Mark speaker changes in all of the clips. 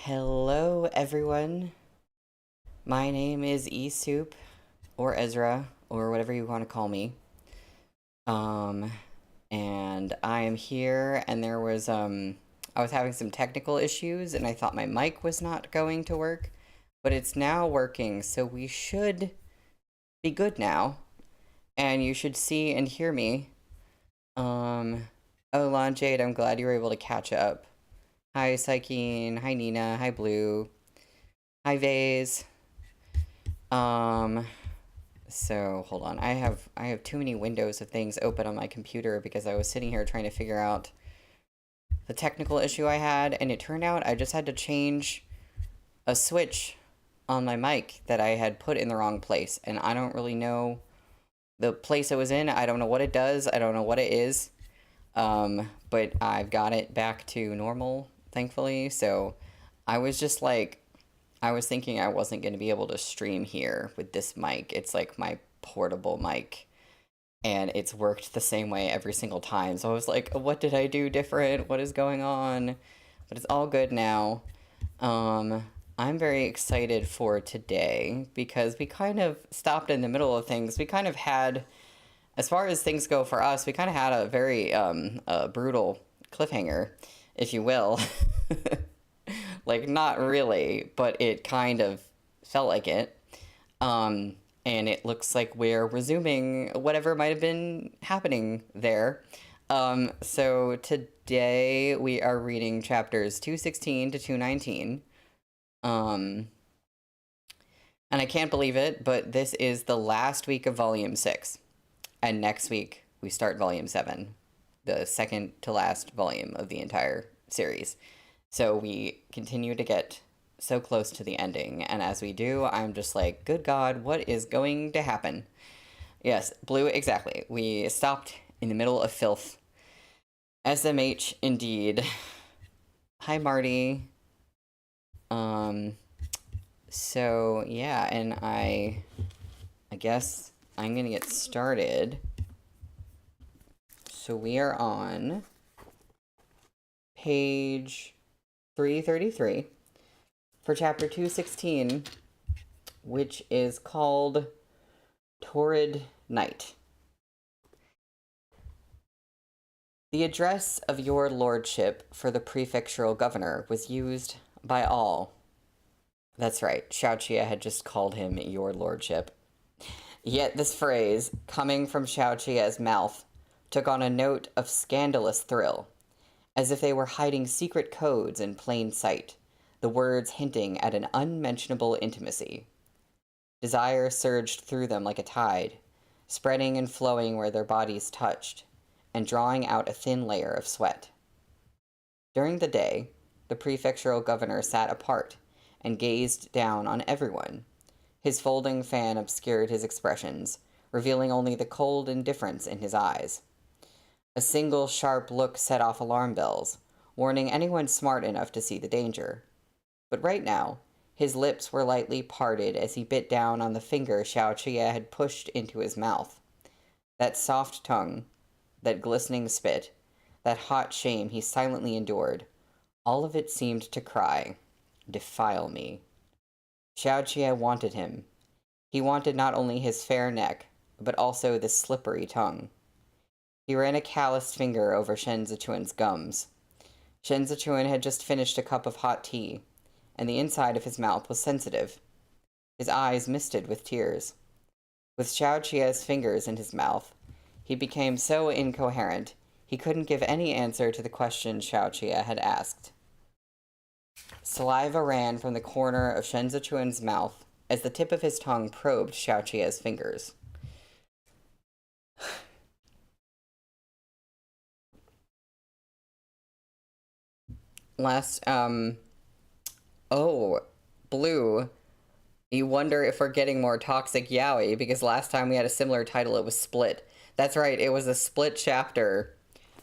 Speaker 1: Hello, everyone. My name is eSoup, or Ezra, or whatever you want to call me. Um, and I am here, and I was having some technical issues, and I thought my mic was not going to work, but it's now working, so we should be good now, and you should see and hear me. Oh, Lon Jade, I'm glad you were able to catch up. Hi, Psykeen. Hi, Nina. Hi, Blue. Hi, Vase. So hold on. I have too many windows of things open on my computer because I was sitting here trying to figure out the technical issue I had, and it turned out I just had to change a switch on my mic that I had put in the wrong place, and I don't really know the place it was in. I don't know what it does. I don't know what it is. But I've got it back to normal, thankfully. So I was just like, I was thinking I wasn't going to be able to stream here with this mic. It's like my portable mic, and it's worked the same way every single time. So I was like, what did I do different? What is going on? But it's all good now. I'm very excited for today because we kind of stopped in the middle of things. We kind of had, as far as things go for us, we kind of had a very brutal cliffhanger, if you will. Like, not really, but it kind of felt like it. And it looks like we're resuming whatever might have been happening there. So today we are reading chapters 216 to 219. And I can't believe it, but this is the last week of Volume 6. And next week we start Volume 7, the second to last volume of the entire series. So we continue to get so close to the ending, and as we do, I'm just like, good God, what is going to happen? Yes, Blue, exactly. We stopped in the middle of filth. SMH, indeed. Hi, Marty. So, yeah, and I guess I'm gonna get started. So we are on page 333 for chapter 216, which is called Torrid Night. The address of your lordship for the prefectural governor was used by all. That's right, Xiaoqie had just called him your lordship. Yet this phrase, coming from Xiaoqie's mouth, took on a note of scandalous thrill, as if they were hiding secret codes in plain sight, the words hinting at an unmentionable intimacy. Desire surged through them like a tide, spreading and flowing where their bodies touched, and drawing out a thin layer of sweat. During the day, the prefectural governor sat apart and gazed down on everyone. His folding fan obscured his expressions, revealing only the cold indifference in his eyes. A single sharp look set off alarm bells, warning anyone smart enough to see the danger. But right now, his lips were lightly parted as he bit down on the finger Xiaoqie had pushed into his mouth. That soft tongue, that glistening spit, that hot shame he silently endured, all of it seemed to cry, "Defile me." Xiaoqie wanted him. He wanted not only his fair neck, but also the slippery tongue. He ran a calloused finger over Shen Zichuan's gums. Shen Zichuan had just finished a cup of hot tea, and the inside of his mouth was sensitive. His eyes misted with tears. With Xiaoqie's fingers in his mouth, he became so incoherent he couldn't give any answer to the question Xiaoqie had asked. Saliva ran from the corner of Shen Zichuan's mouth as the tip of his tongue probed Xiaoqie's fingers. Oh, Blue, you wonder if we're getting more toxic yaoi, because last time we had a similar title, it was Split. That's right, it was a split chapter.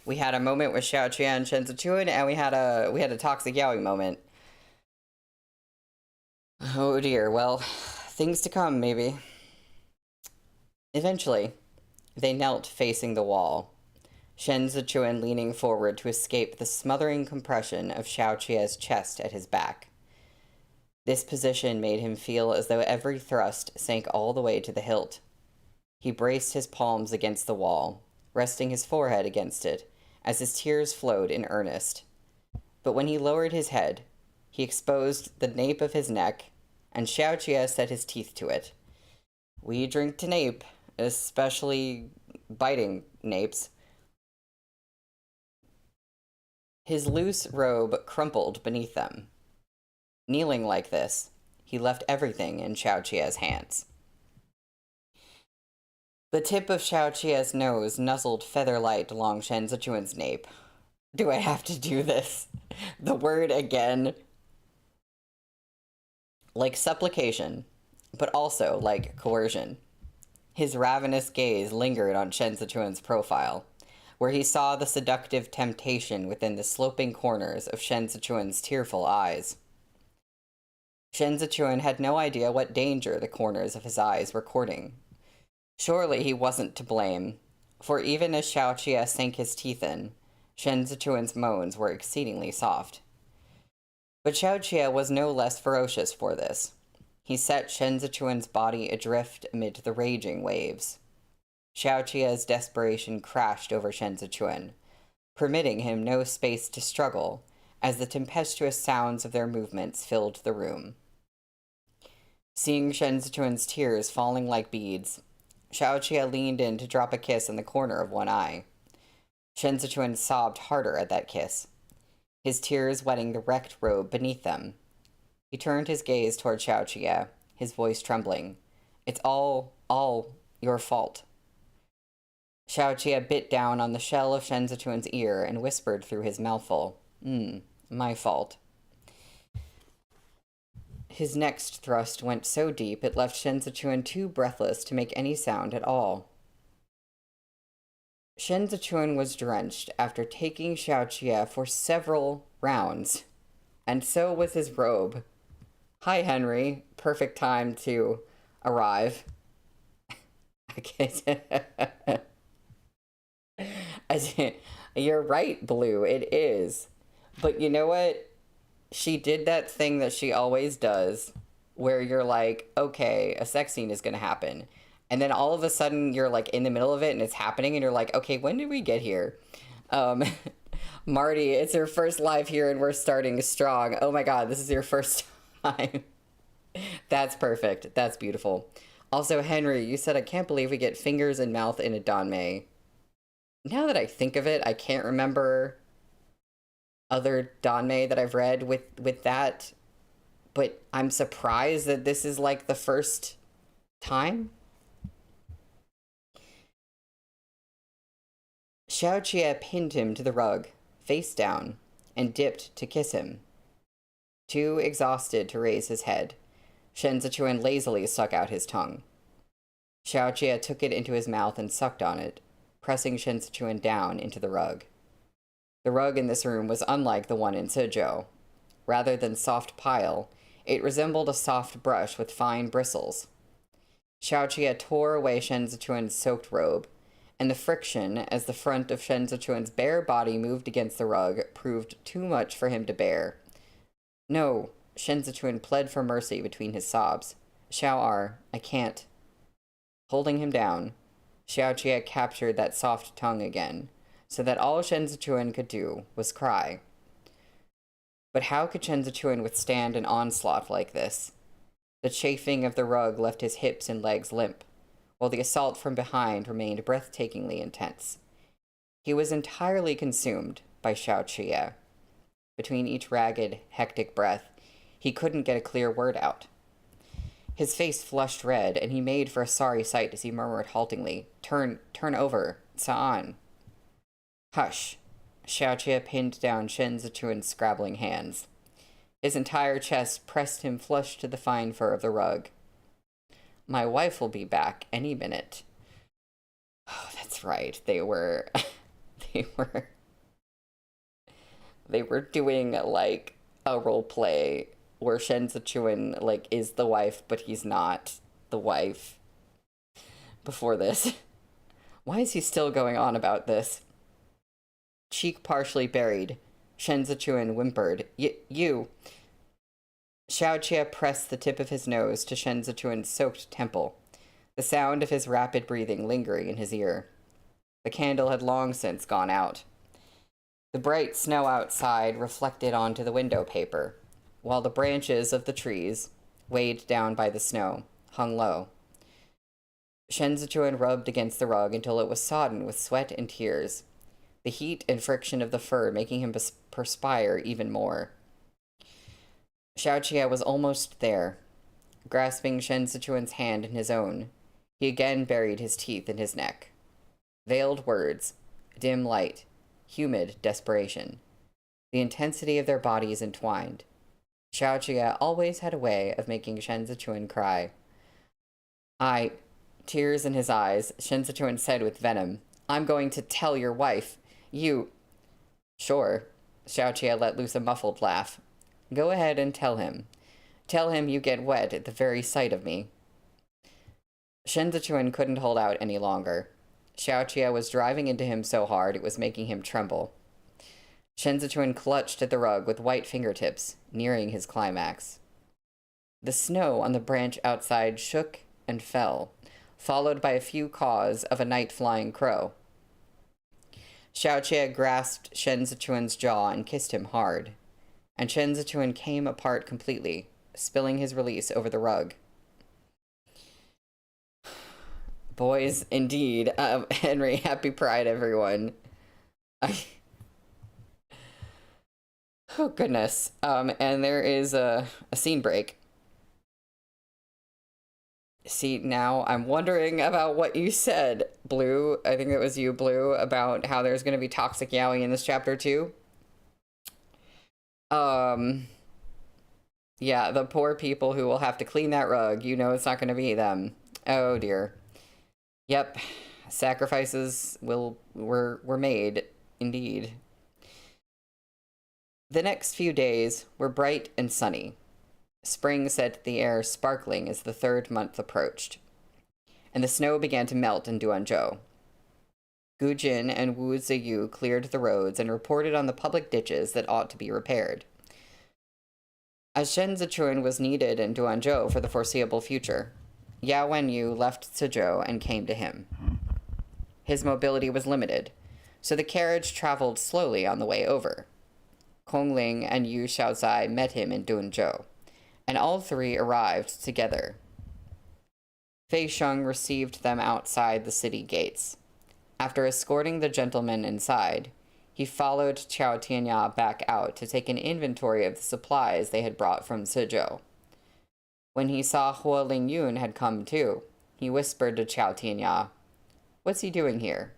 Speaker 1: We had a moment with Xiaoqie and Shen Zichuan, and we had a toxic yaoi moment. Oh dear, well, things to come, maybe. Eventually, they knelt facing the wall. Shen Zichuan leaning forward to escape the smothering compression of Xiaoqie's chest at his back. This position made him feel as though every thrust sank all the way to the hilt. He braced his palms against the wall, resting his forehead against it, as his tears flowed in earnest. But when he lowered his head, he exposed the nape of his neck, and Xiaoqie set his teeth to it. We drink to nape, especially biting napes. His loose robe crumpled beneath them. Kneeling like this, he left everything in Xiaoqie's hands. The tip of Xiaoqie's nose nuzzled feather-light along Shen Zichuan's nape. Do I have to do this? The word again. Like supplication, but also like coercion. His ravenous gaze lingered on Shen Zichuan's profile, where he saw the seductive temptation within the sloping corners of Shen Zichuan's tearful eyes. Shen Zichuan had no idea what danger the corners of his eyes were courting. Surely he wasn't to blame, for even as Xiaoqie sank his teeth in, Shen Zichuan's moans were exceedingly soft. But Xiaoqie was no less ferocious for this. He set Shen Zichuan's body adrift amid the raging waves. Xiaoqie's desperation crashed over Shen Zichuan, permitting him no space to struggle as the tempestuous sounds of their movements filled the room. Seeing Shen Zichuan's tears falling like beads, Xiaoqie leaned in to drop a kiss in the corner of one eye. Shen Zichuan sobbed harder at that kiss, his tears wetting the wrecked robe beneath them. He turned his gaze toward Xiaoqie, his voice trembling. It's all your fault. Xiaoqie bit down on the shell of Shen Zichuan's ear and whispered through his mouthful, my fault. His next thrust went so deep it left Shen Zichuan too breathless to make any sound at all. Shen Zichuan was drenched after taking Xiaoqie for several rounds, and so was his robe. Hi, Henry. Perfect time to arrive. You're right, Blue. It is. But you know what? She did that thing that she always does, where you're like, okay, a sex scene is going to happen. And then all of a sudden you're like in the middle of it and it's happening and you're like, okay, when did we get here? Marty, it's your first live here and we're starting strong. Oh my God, this is your first time. That's perfect. That's beautiful. Also, Henry, you said, I can't believe we get fingers and mouth in a Danmei. Now that I think of it, I can't remember other Danmei that I've read with that, but I'm surprised that this is like the first time. Xiaoqie pinned him to the rug, face down, and dipped to kiss him. Too exhausted to raise his head, Shen Zichuan lazily stuck out his tongue. Xiaoqie took it into his mouth and sucked on it, pressing Shen Zichuan down into the rug. The rug in this room was unlike the one in Suzhou. Rather than soft pile, it resembled a soft brush with fine bristles. Xiaoqie tore away Shen Zichuan's soaked robe, and the friction as the front of Shen Zichuan's bare body moved against the rug proved too much for him to bear. No, Shen Zichuan pled for mercy between his sobs. Xiao-Er, I can't. Holding him down, Xiaoqie captured that soft tongue again, so that all Shen Zichuan could do was cry. But how could Shen Zichuan withstand an onslaught like this? The chafing of the rug left his hips and legs limp, while the assault from behind remained breathtakingly intense. He was entirely consumed by Xiaoqie. Between each ragged, hectic breath, he couldn't get a clear word out. His face flushed red, and he made for a sorry sight as he murmured haltingly, Turn over, Sa'an. Hush. Xiaoqie pinned down Shen Zichuan's scrabbling hands. His entire chest pressed him flush to the fine fur of the rug. My wife will be back any minute. Oh, that's right. They were doing like a role play where Shen Zichuan like is the wife, but he's not the wife before this. Why is he still going on about this? Cheek partially buried, Shen Zichuan whimpered, You. Xiaoqie pressed the tip of his nose to Shen Zichuan's soaked temple, the sound of his rapid breathing lingering in his ear. The candle had long since gone out. The bright snow outside reflected onto the window paper, while the branches of the trees, weighed down by the snow, hung low. Shen Zichuan rubbed against the rug until it was sodden with sweat and tears, the heat and friction of the fur making him perspire even more. Xiaoqie was almost there. Grasping Shen Zichuan's hand in his own, he again buried his teeth in his neck. Veiled words, dim light, humid desperation. The intensity of their bodies entwined. Xiaoqie always had a way of making Shen Zichuan cry. Tears in his eyes, Shen Zichuan said with venom, I'm going to tell your wife. You... Sure. Xiaoqie let loose a muffled laugh. Go ahead and tell him. Tell him you get wet at the very sight of me. Shen Zichuan couldn't hold out any longer. Xiaoqie was driving into him so hard it was making him tremble. Shen Zichuan clutched at the rug with white fingertips, nearing his climax. The snow on the branch outside shook and fell, followed by a few caws of a night-flying crow. Xiaoqie grasped Shen Zichuan's jaw and kissed him hard, and Shen Zichuan came apart completely, spilling his release over the rug. Boys, indeed. Henry, happy Pride, everyone. Oh, goodness. And there is a scene break. See, now I'm wondering about what you said, Blue. I think it was you, Blue, about how there's going to be toxic yaoi in this chapter, too. Yeah, the poor people who will have to clean that rug. You know it's not going to be them. Oh, dear. Yep, sacrifices were made, indeed. The next few days were bright and sunny. Spring set the air sparkling as the third month approached, and the snow began to melt in Duanzhou. Gu Jin and Wu Ziyu cleared the roads and reported on the public ditches that ought to be repaired. As Shen Zichuan was needed in Duanzhou for the foreseeable future, Yao Wenyu left Suzhou and came to him. His mobility was limited, so the carriage traveled slowly on the way over. Kongling and Yu Xiaozai met him in Duanzhou, and all three arrived together. Fei Sheng received them outside the city gates. After escorting the gentlemen inside, he followed Qiao Tianya back out to take an inventory of the supplies they had brought from Suzhou. When he saw Huo Lingyun had come too, he whispered to Qiao Tianya, "What's he doing here?"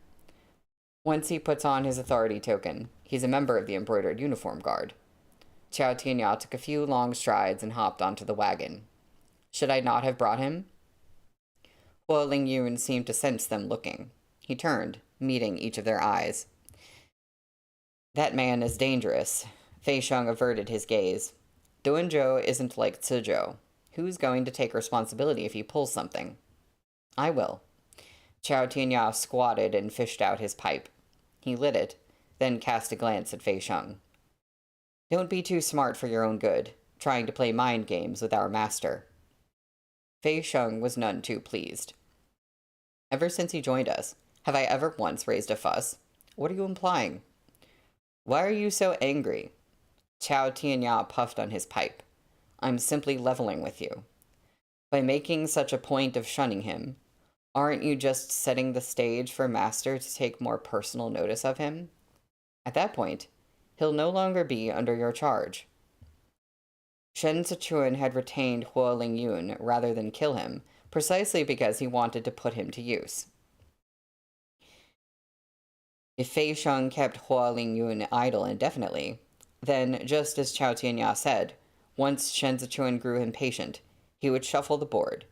Speaker 1: Once he puts on his authority token, he's a member of the embroidered uniform guard. Qiao Tianya took a few long strides and hopped onto the wagon. Should I not have brought him? Huo Lingyun seemed to sense them looking. He turned, meeting each of their eyes. That man is dangerous. Fei Sheng averted his gaze. Duanzhou isn't like Suzhou. Who's going to take responsibility if he pulls something? I will. Qiao Tianya squatted and fished out his pipe. He lit it, then cast a glance at Fei Sheng. Don't be too smart for your own good, trying to play mind games with our master. Fei Sheng was none too pleased. Ever since he joined us, have I ever once raised a fuss? What are you implying? Why are you so angry? Qiao Tianya puffed on his pipe. I'm simply leveling with you. By making such a point of shunning him, aren't you just setting the stage for Master to take more personal notice of him? At that point, he'll no longer be under your charge. Shen Zichuan had retained Huo Lingyun rather than kill him, precisely because he wanted to put him to use. If Fei Sheng kept Huo Lingyun idle indefinitely, then, just as Qiao Tianya said, once Shen Zichuan grew impatient, he would shuffle the board,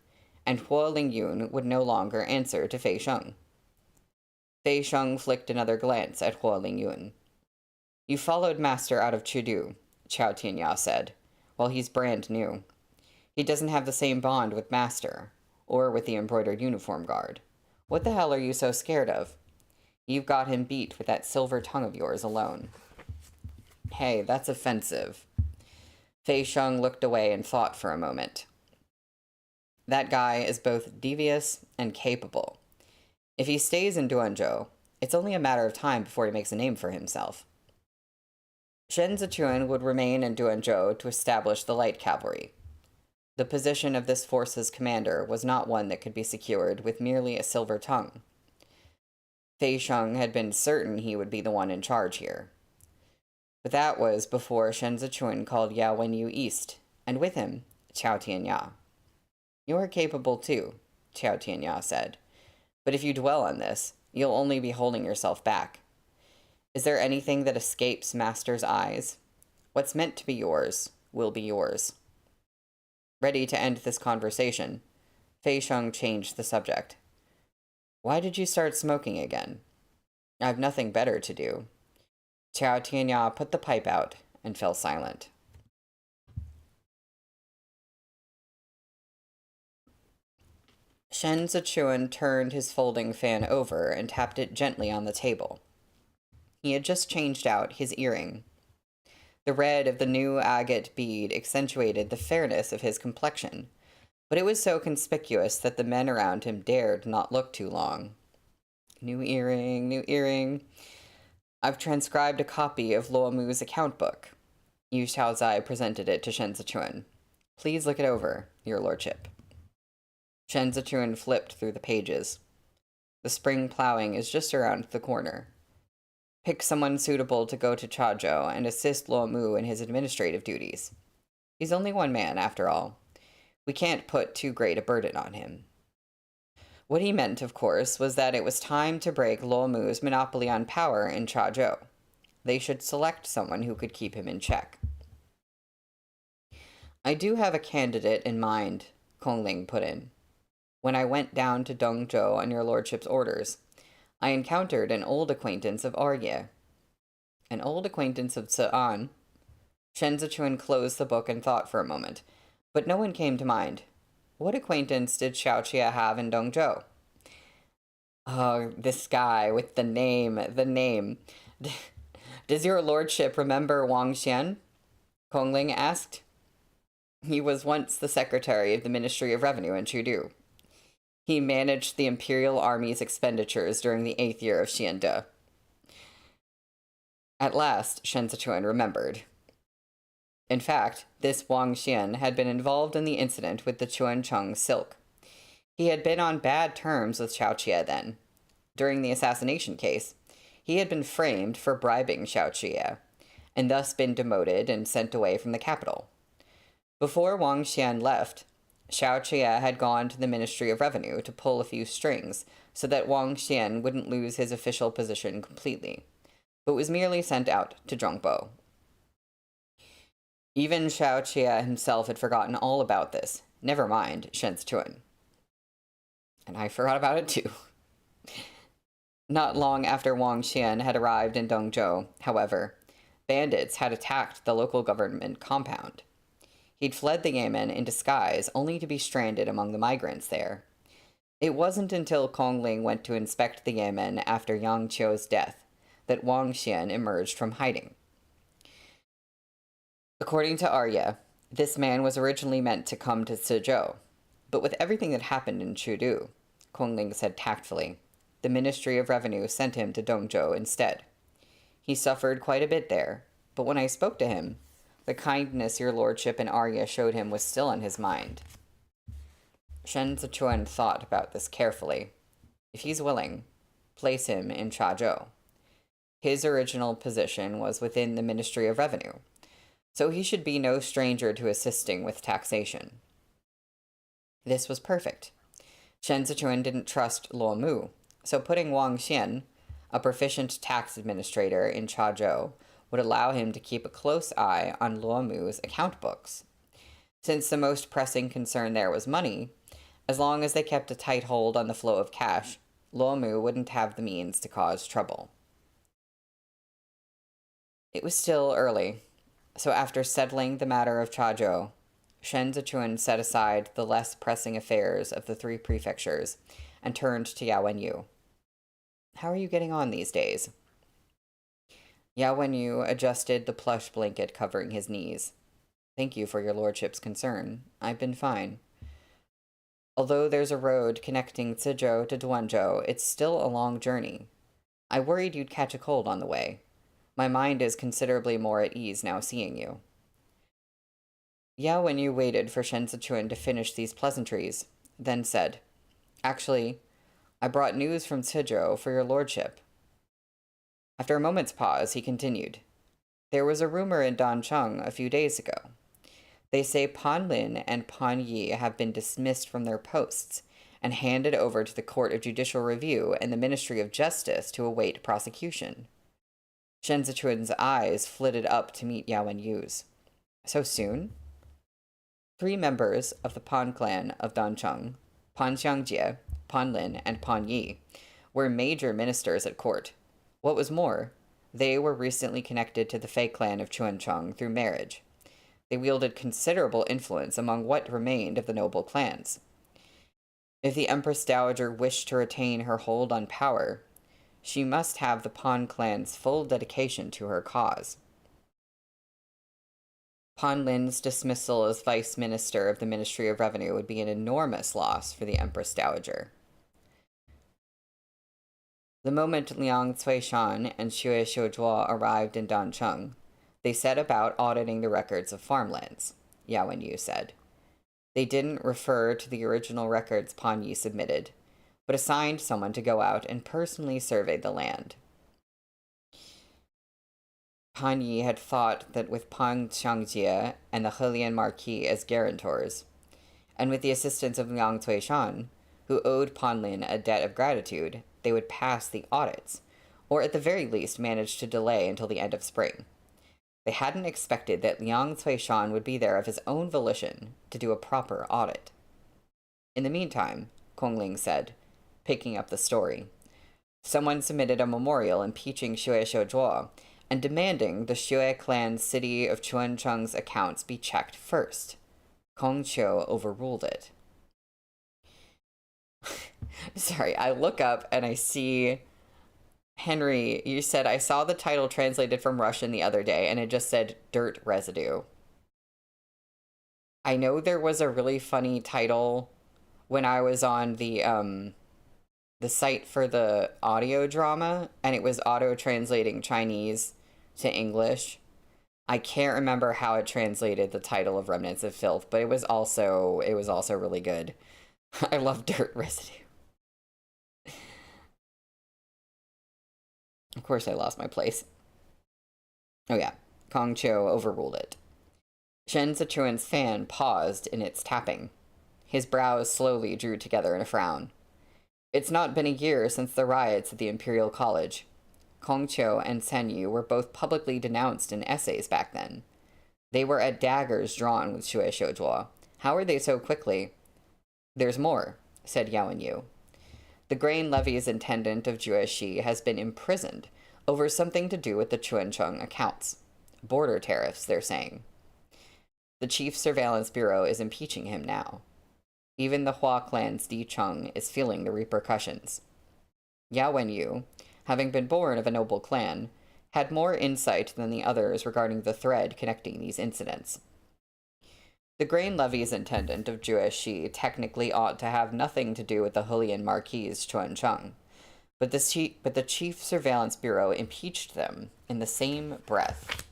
Speaker 1: and Huo Lingyun would no longer answer to Fei Sheng. Fei Sheng flicked another glance at Huo Lingyun. You followed Master out of Chudu, Qiao Tianya said, while he's brand new. He doesn't have the same bond with Master, or with the embroidered uniform guard. What the hell are you so scared of? You've got him beat with that silver tongue of yours alone. Hey, that's offensive. Fei Sheng looked away and thought for a moment. That guy is both devious and capable. If he stays in Duanzhou, it's only a matter of time before he makes a name for himself. Shen Zichuan would remain in Duanzhou to establish the light cavalry. The position of this force's commander was not one that could be secured with merely a silver tongue. Fei Sheng had been certain he would be the one in charge here. But that was before Shen Zichuan called Yao Wenyu east, and with him, Qiao Tianya. "You're capable too," Qiao Tianya said. "But if you dwell on this, you'll only be holding yourself back. Is there anything that escapes Master's eyes? What's meant to be yours will be yours." Ready to end this conversation, Fei Sheng changed the subject. "Why did you start smoking again?" "I've nothing better to do." Qiao Tianya put the pipe out and fell silent. Shen Zichuan turned his folding fan over and tapped it gently on the table. He had just changed out his earring. The red of the new agate bead accentuated the fairness of his complexion, but it was so conspicuous that the men around him dared not look too long. New earring, new earring. I've transcribed a copy of Luo Mu's account book. Yu Xiaozai presented it to Shen Zichuan. "Please look it over, your lordship." Shen Zichuan flipped through the pages. "The spring plowing is just around the corner. Pick someone suitable to go to Chazhou and assist Luo Mu in his administrative duties. He's only one man, after all. We can't put too great a burden on him." What he meant, of course, was that it was time to break Luo Mu's monopoly on power in Chazhou. They should select someone who could keep him in check. "I do have a candidate in mind," Kongling put in. "When I went down to Dongzhou on your lordship's orders, I encountered an old acquaintance of Arye." "An old acquaintance of Su'an?" Shen Zichuan closed the book and thought for a moment, but no one came to mind. What acquaintance did Xiaoqia have in Dongzhou? "Oh, this guy with the name. Does your lordship remember Wang Xian?" Kongling asked. "He was once the secretary of the Ministry of Revenue in Chudu. He managed the Imperial Army's expenditures during the 8th year of Xiande." At last, Shen Zichuan remembered. In fact, this Wang Xian had been involved in the incident with the Chuancheng silk. He had been on bad terms with Xiaoqia then. During the assassination case, he had been framed for bribing Xiaoqia, and thus been demoted and sent away from the capital. Before Wang Xian left, Xiaoqia had gone to the Ministry of Revenue to pull a few strings so that Wang Xian wouldn't lose his official position completely, but was merely sent out to Zhongbo. Even Xiaoqia himself had forgotten all about this. Never mind Shen Zichuan. And I forgot about it too. Not long after Wang Xian had arrived in Dongzhou, however, bandits had attacked the local government compound. He'd fled the Yemen in disguise, only to be stranded among the migrants there. It wasn't until Kongling went to inspect the Yemen after Yang Qiu's death that Wang Xian emerged from hiding. According to Arya, this man was originally meant to come to Suzhou, but with everything that happened in Chudu, Kongling said tactfully, the Ministry of Revenue sent him to Dongzhou instead. He suffered quite a bit there, but when I spoke to him, the kindness your lordship and Arya showed him was still on his mind. Shen Zichuan thought about this carefully. If he's willing, place him in Chazhou. His original position was within the Ministry of Revenue, so he should be no stranger to assisting with taxation. This was perfect. Shen Zichuan didn't trust Luo Mu, so putting Wang Xian, a proficient tax administrator, in Chazhou would allow him to keep a close eye on Luo Mu's account books. Since the most pressing concern there was money, as long as they kept a tight hold on the flow of cash, Luo Mu wouldn't have the means to cause trouble. It was still early, so after settling the matter of Chazhou, Shen Zichuan set aside the less pressing affairs of the 3 prefectures and turned to Yao Wenyu. "How are you getting on these days?" Yao Wenyu adjusted the plush blanket covering his knees. Thank you for your lordship's concern. I've been fine. Although there's a road connecting Tizhou to Duanzhou, it's still a long journey. I worried you'd catch a cold on the way. My mind is considerably more at ease now seeing you. Yao Wenyu waited for Shen Zichuan to finish these pleasantries, then said, Actually, I brought news from Tizhou for your lordship. After a moment's pause, he continued, There was a rumor in Dancheng a few days ago. They say Pan Lin and Pan Yi have been dismissed from their posts and handed over to the Court of Judicial Review and the Ministry of Justice to await prosecution. Shen Zichuan's eyes flitted up to meet Yao Wenyu's. So soon? 3 members of the Pan clan of Dancheng, Pan Xiangjie, Pan Lin, and Pan Yi, were major ministers at court. What was more, they were recently connected to the Fei clan of Chuancheng through marriage. They wielded considerable influence among what remained of the noble clans. If the Empress Dowager wished to retain her hold on power, she must have the Pan clan's full dedication to her cause. Pan Lin's dismissal as vice minister of the Ministry of Revenue would be an enormous loss for the Empress Dowager. The moment Liang Cuishan and Xue Xiuzhuo arrived in Dancheng, they set about auditing the records of farmlands, Yao Wenyu said. They didn't refer to the original records Pan Yi submitted, but assigned someone to go out and personally survey the land. Pan Yi had thought that with Pan Xiangjie and the Helian Marquis as guarantors, and with the assistance of Liang Cuishan, who owed Pan Lin a debt of gratitude, they would pass the audits, or at the very least manage to delay until the end of spring. They hadn't expected that Liang Cuishan would be there of his own volition to do a proper audit. In the meantime, Kongling said, picking up the story, someone submitted a memorial impeaching Xue Xiuzhuo and demanding the Xue clan city of Chuancheng's accounts be checked first. Kong Qiu overruled it. Sorry, I look up and I see... Henry, you said, I saw the title translated from Russian the other day, and it just said dirt residue. I know there was a really funny title when I was on the site for the audio drama, and it was auto-translating Chinese to English. I can't remember how it translated the title of Remnants of Filth, but it was also really good. I love dirt residue. Of course I lost my place. Oh yeah, Kong Qiu overruled it. Shen Zichuan's fan paused in its tapping. His brows slowly drew together in a frown. It's not been a year since the riots at the Imperial College. Kong Qiu and Sen Yu were both publicly denounced in essays back then. They were at daggers drawn with Xue Xiuzhuo. How are they so quickly? There's more, said Yao Wenyu. The grain levy's intendant of Jueshi has been imprisoned over something to do with the Chuancheng accounts. Border tariffs, they're saying. The Chief Surveillance Bureau is impeaching him now. Even the Hua clan's Di Cheng is feeling the repercussions. Yao Wenyu, having been born of a noble clan, had more insight than the others regarding the thread connecting these incidents. The grain levy's intendant of Jueshi technically ought to have nothing to do with the Helian Marquis Chuancheng, but the Chief Surveillance Bureau impeached them in the same breath.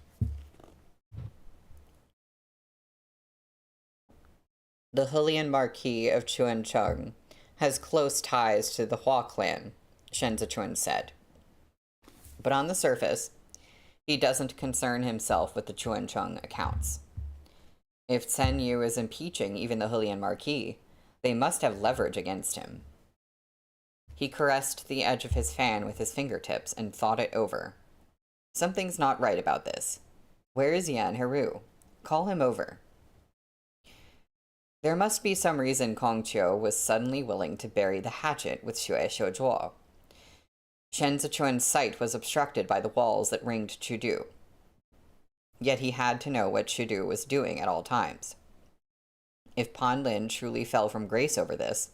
Speaker 1: The Helian Marquis of Chuancheng has close ties to the Hua clan, Shen Zichuan said. But on the surface, he doesn't concern himself with the Chuancheng accounts. If Sen Yu is impeaching even the Helian Marquis, they must have leverage against him. He caressed the edge of his fan with his fingertips and thought it over. Something's not right about this. Where is Yan Heru? Call him over. There must be some reason Kong Qiu was suddenly willing to bury the hatchet with Xue Xiuzhuo. Shen Zichuan's sight was obstructed by the walls that ringed Chudu. Yet he had to know what Chudu was doing at all times. If Pan Lin truly fell from grace over this,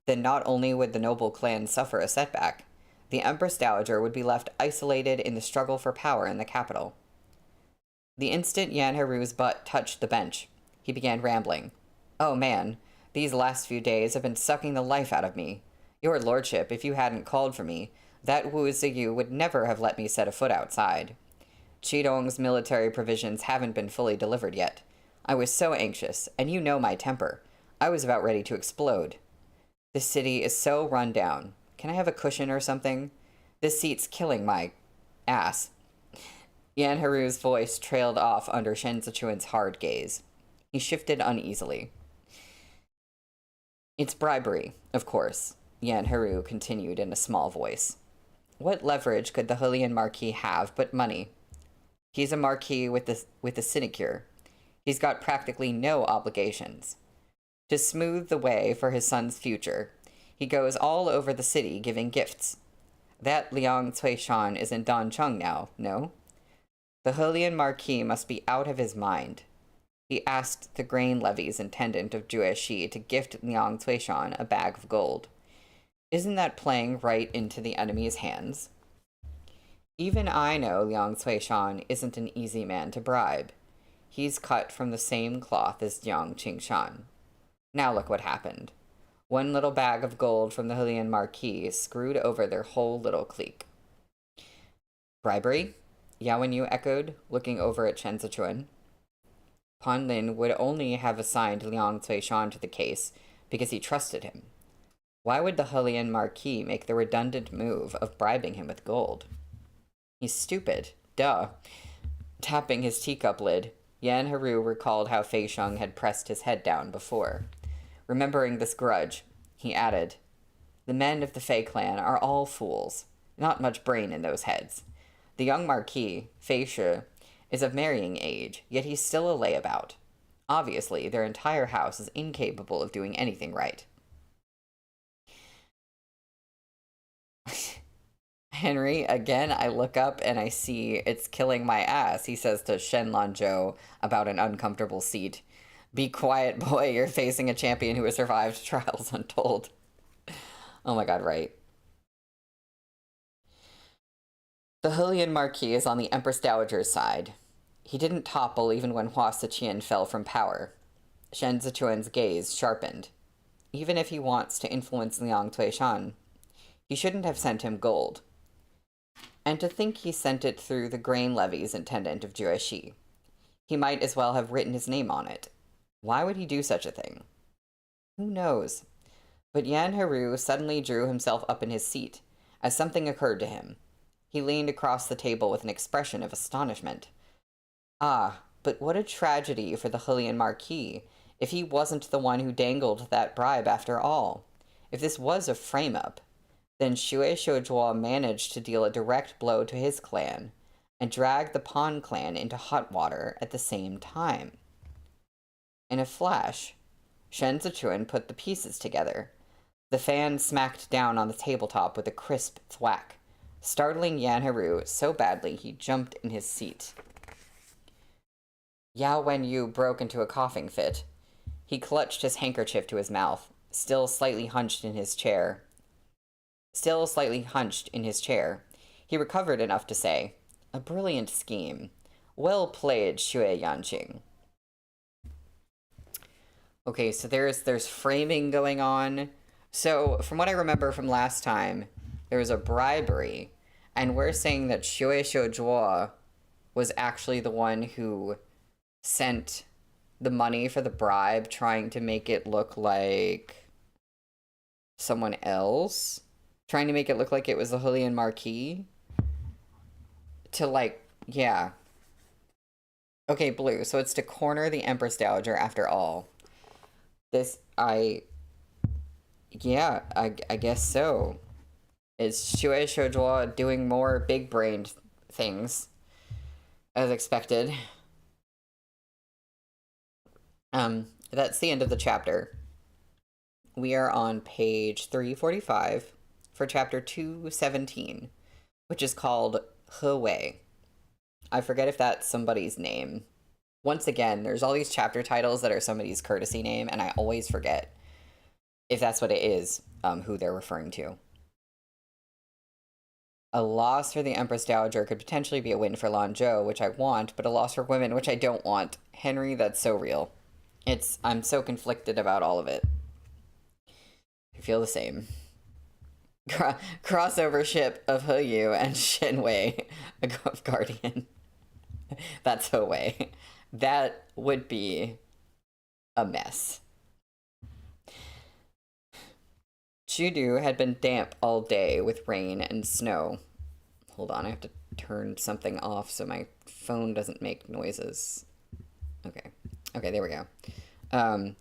Speaker 1: then not only would the noble clan suffer a setback, the Empress Dowager would be left isolated in the struggle for power in the capital. The instant Yan Haru's butt touched the bench, he began rambling. Oh man, these last few days have been sucking the life out of me. Your lordship, if you hadn't called for me, that Wu Ziyu would never have let me set a foot outside. Qidong's military provisions haven't been fully delivered yet. I was so anxious, and you know my temper. I was about ready to explode. This city is so run down. Can I have a cushion or something? This seat's killing my ass. Yan Haru's voice trailed off under Shen Zichuan's hard gaze. He shifted uneasily. It's bribery, of course, Yan Haru continued in a small voice. What leverage could the Hulian Marquis have but money? He's a marquis with a sinecure. He's got practically no obligations. To smooth the way for his son's future, he goes all over the city giving gifts. That Liang Cuishan is in Dancheng now, no? The Hulian Marquis must be out of his mind. He asked the grain levy's intendant of Jueshi to gift Liang Cuishan a bag of gold. Isn't that playing right into the enemy's hands? Even I know Liang Cuishan isn't an easy man to bribe. He's cut from the same cloth as Jiang Qingshan. Now look what happened. One little bag of gold from the Hulian Marquis screwed over their whole little clique. Bribery? Yao and Yu echoed, looking over at Chen Zichuan. Pan Lin would only have assigned Liang Cuishan to the case because he trusted him. Why would the Hulian Marquis make the redundant move of bribing him with gold? He's stupid. Duh. Tapping his teacup lid, Yan Haru recalled how Fei Sheng had pressed his head down before. Remembering this grudge, he added, The men of the Fei clan are all fools. Not much brain in those heads. The young Marquis, Fei Shi, is of marrying age, yet he's still a layabout. Obviously, their entire house is incapable of doing anything right. Henry, again, I look up and I see it's killing my ass, he says to Shen Lanzhou about an uncomfortable seat. Be quiet, boy, you're facing a champion who has survived trials untold. Oh my god, right. The Hulian Marquis is on the Empress Dowager's side. He didn't topple even when Hua Siqian fell from power. Shen Zichuan's gaze sharpened. Even if he wants to influence Liang Cuishan, he shouldn't have sent him gold. And to think he sent it through the grain levy's intendant of Jueshi. He might as well have written his name on it. Why would he do such a thing? Who knows? But Yan Haru suddenly drew himself up in his seat, as something occurred to him. He leaned across the table with an expression of astonishment. Ah, but what a tragedy for the Hulian Marquis, if he wasn't the one who dangled that bribe after all. If this was a frame-up, then Xue Shoujua managed to deal a direct blow to his clan, and drag the Pan clan into hot water at the same time. In a flash, Shen Zichuan put the pieces together. The fan smacked down on the tabletop with a crisp thwack, startling Yan Haru so badly he jumped in his seat. Yao Wenyu broke into a coughing fit. He clutched his handkerchief to his mouth, still slightly hunched in his chair. He recovered enough to say, A brilliant scheme. Well played, Xue Yanqing. Okay, so there's framing going on. So, from what I remember from last time, there was a bribery, and we're saying that Xue Shoujua was actually the one who sent the money for the bribe, trying to make it look like someone else. Trying to make it look like it was the Hulian Marquis. Yeah. Okay, Blue, so it's to corner the Empress Dowager after all. I guess so. Is Xue Shoujua doing more big-brained things, as expected? That's the end of the chapter. We are on page 345 for chapter 217, which is called He Wei. I forget if that's somebody's name. Once again, there's all these chapter titles that are somebody's courtesy name, and I always forget if that's what it is, who they're referring to. A loss for the Empress Dowager could potentially be a win for Lanzhou, which I want, but a loss for women, which I don't want. Henry, that's so real. I'm so conflicted about all of it. I feel the same. Crossover ship of Heyu and Shenwei, of Guardian. That's Hewei. That would be a mess. Chudu had been damp all day with rain and snow. Hold on, I have to turn something off so my phone doesn't make noises. Okay. Okay, there we go.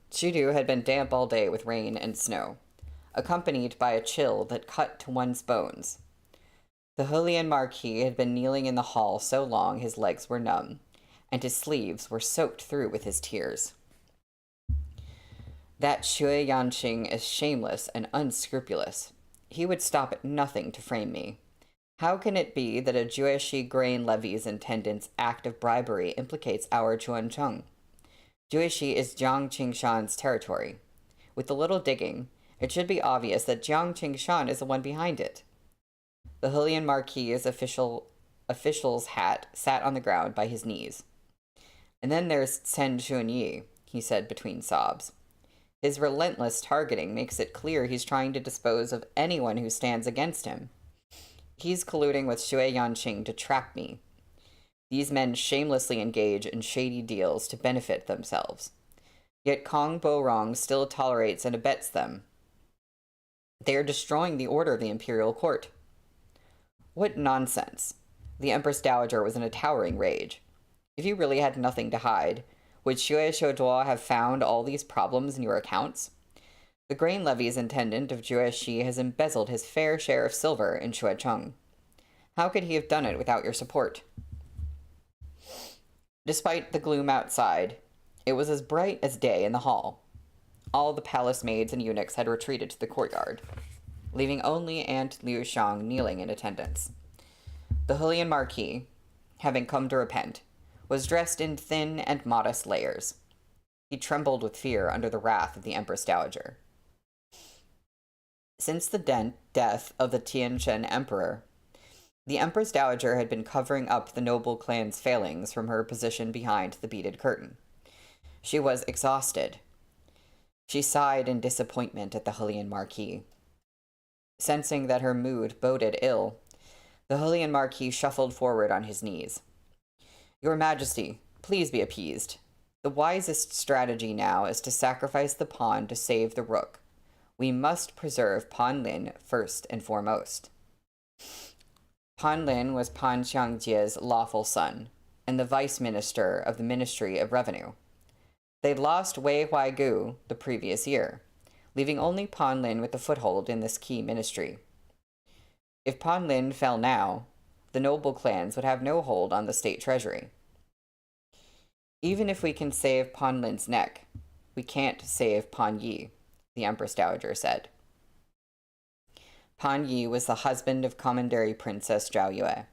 Speaker 1: Chudu had been damp all day with rain and snow, accompanied by a chill that cut to one's bones. The Hulian Marquis had been kneeling in the hall so long his legs were numb, and his sleeves were soaked through with his tears. That Shui Yanqing is shameless and unscrupulous. He would stop at nothing to frame me. How can it be that a Jueshi grain levy's intendant's act of bribery implicates our Chuancheng? Jueshi is Jiang Qingshan's territory. With a little digging, it should be obvious that Jiang Qingshan is the one behind it. The Hulian Marquis's official's hat sat on the ground by his knees. And then there's Chen Chunyi, he said between sobs. His relentless targeting makes it clear he's trying to dispose of anyone who stands against him. He's colluding with Shui Yanqing to trap me. These men shamelessly engage in shady deals to benefit themselves. Yet Kong Bo-rong still tolerates and abets them. They are destroying the order of the imperial court. What nonsense. The Empress Dowager was in a towering rage. If you really had nothing to hide, would Xue Shouduo have found all these problems in your accounts? The grain levy's intendant of Jueshi has embezzled his fair share of silver in Shuecheng. How could he have done it without your support? Despite the gloom outside, it was as bright as day in the hall. All the palace maids and eunuchs had retreated to the courtyard, leaving only Aunt Liu Shang kneeling in attendance. The Hulian Marquis, having come to repent, was dressed in thin and modest layers. He trembled with fear under the wrath of the Empress Dowager. Since the death of the Tianchen Emperor, the Empress Dowager had been covering up the noble clan's failings from her position behind the beaded curtain. She was exhausted. She sighed in disappointment at the Hulian Marquis. Sensing that her mood boded ill, the Hulian Marquis shuffled forward on his knees. Your Majesty, please be appeased. The wisest strategy now is to sacrifice the pawn to save the rook. We must preserve Pan Lin first and foremost. Pan Lin was Pan Xiangjie's lawful son, and the vice minister of the Ministry of Revenue. They'd lost Wei Huaigu the previous year, leaving only Pan Lin with a foothold in this key ministry. If Pan Lin fell now, the noble clans would have no hold on the state treasury. Even if we can save Pan Lin's neck, we can't save Pan Yi, the Empress Dowager said. Pan Yi was the husband of Commandery Princess Zhao Yue.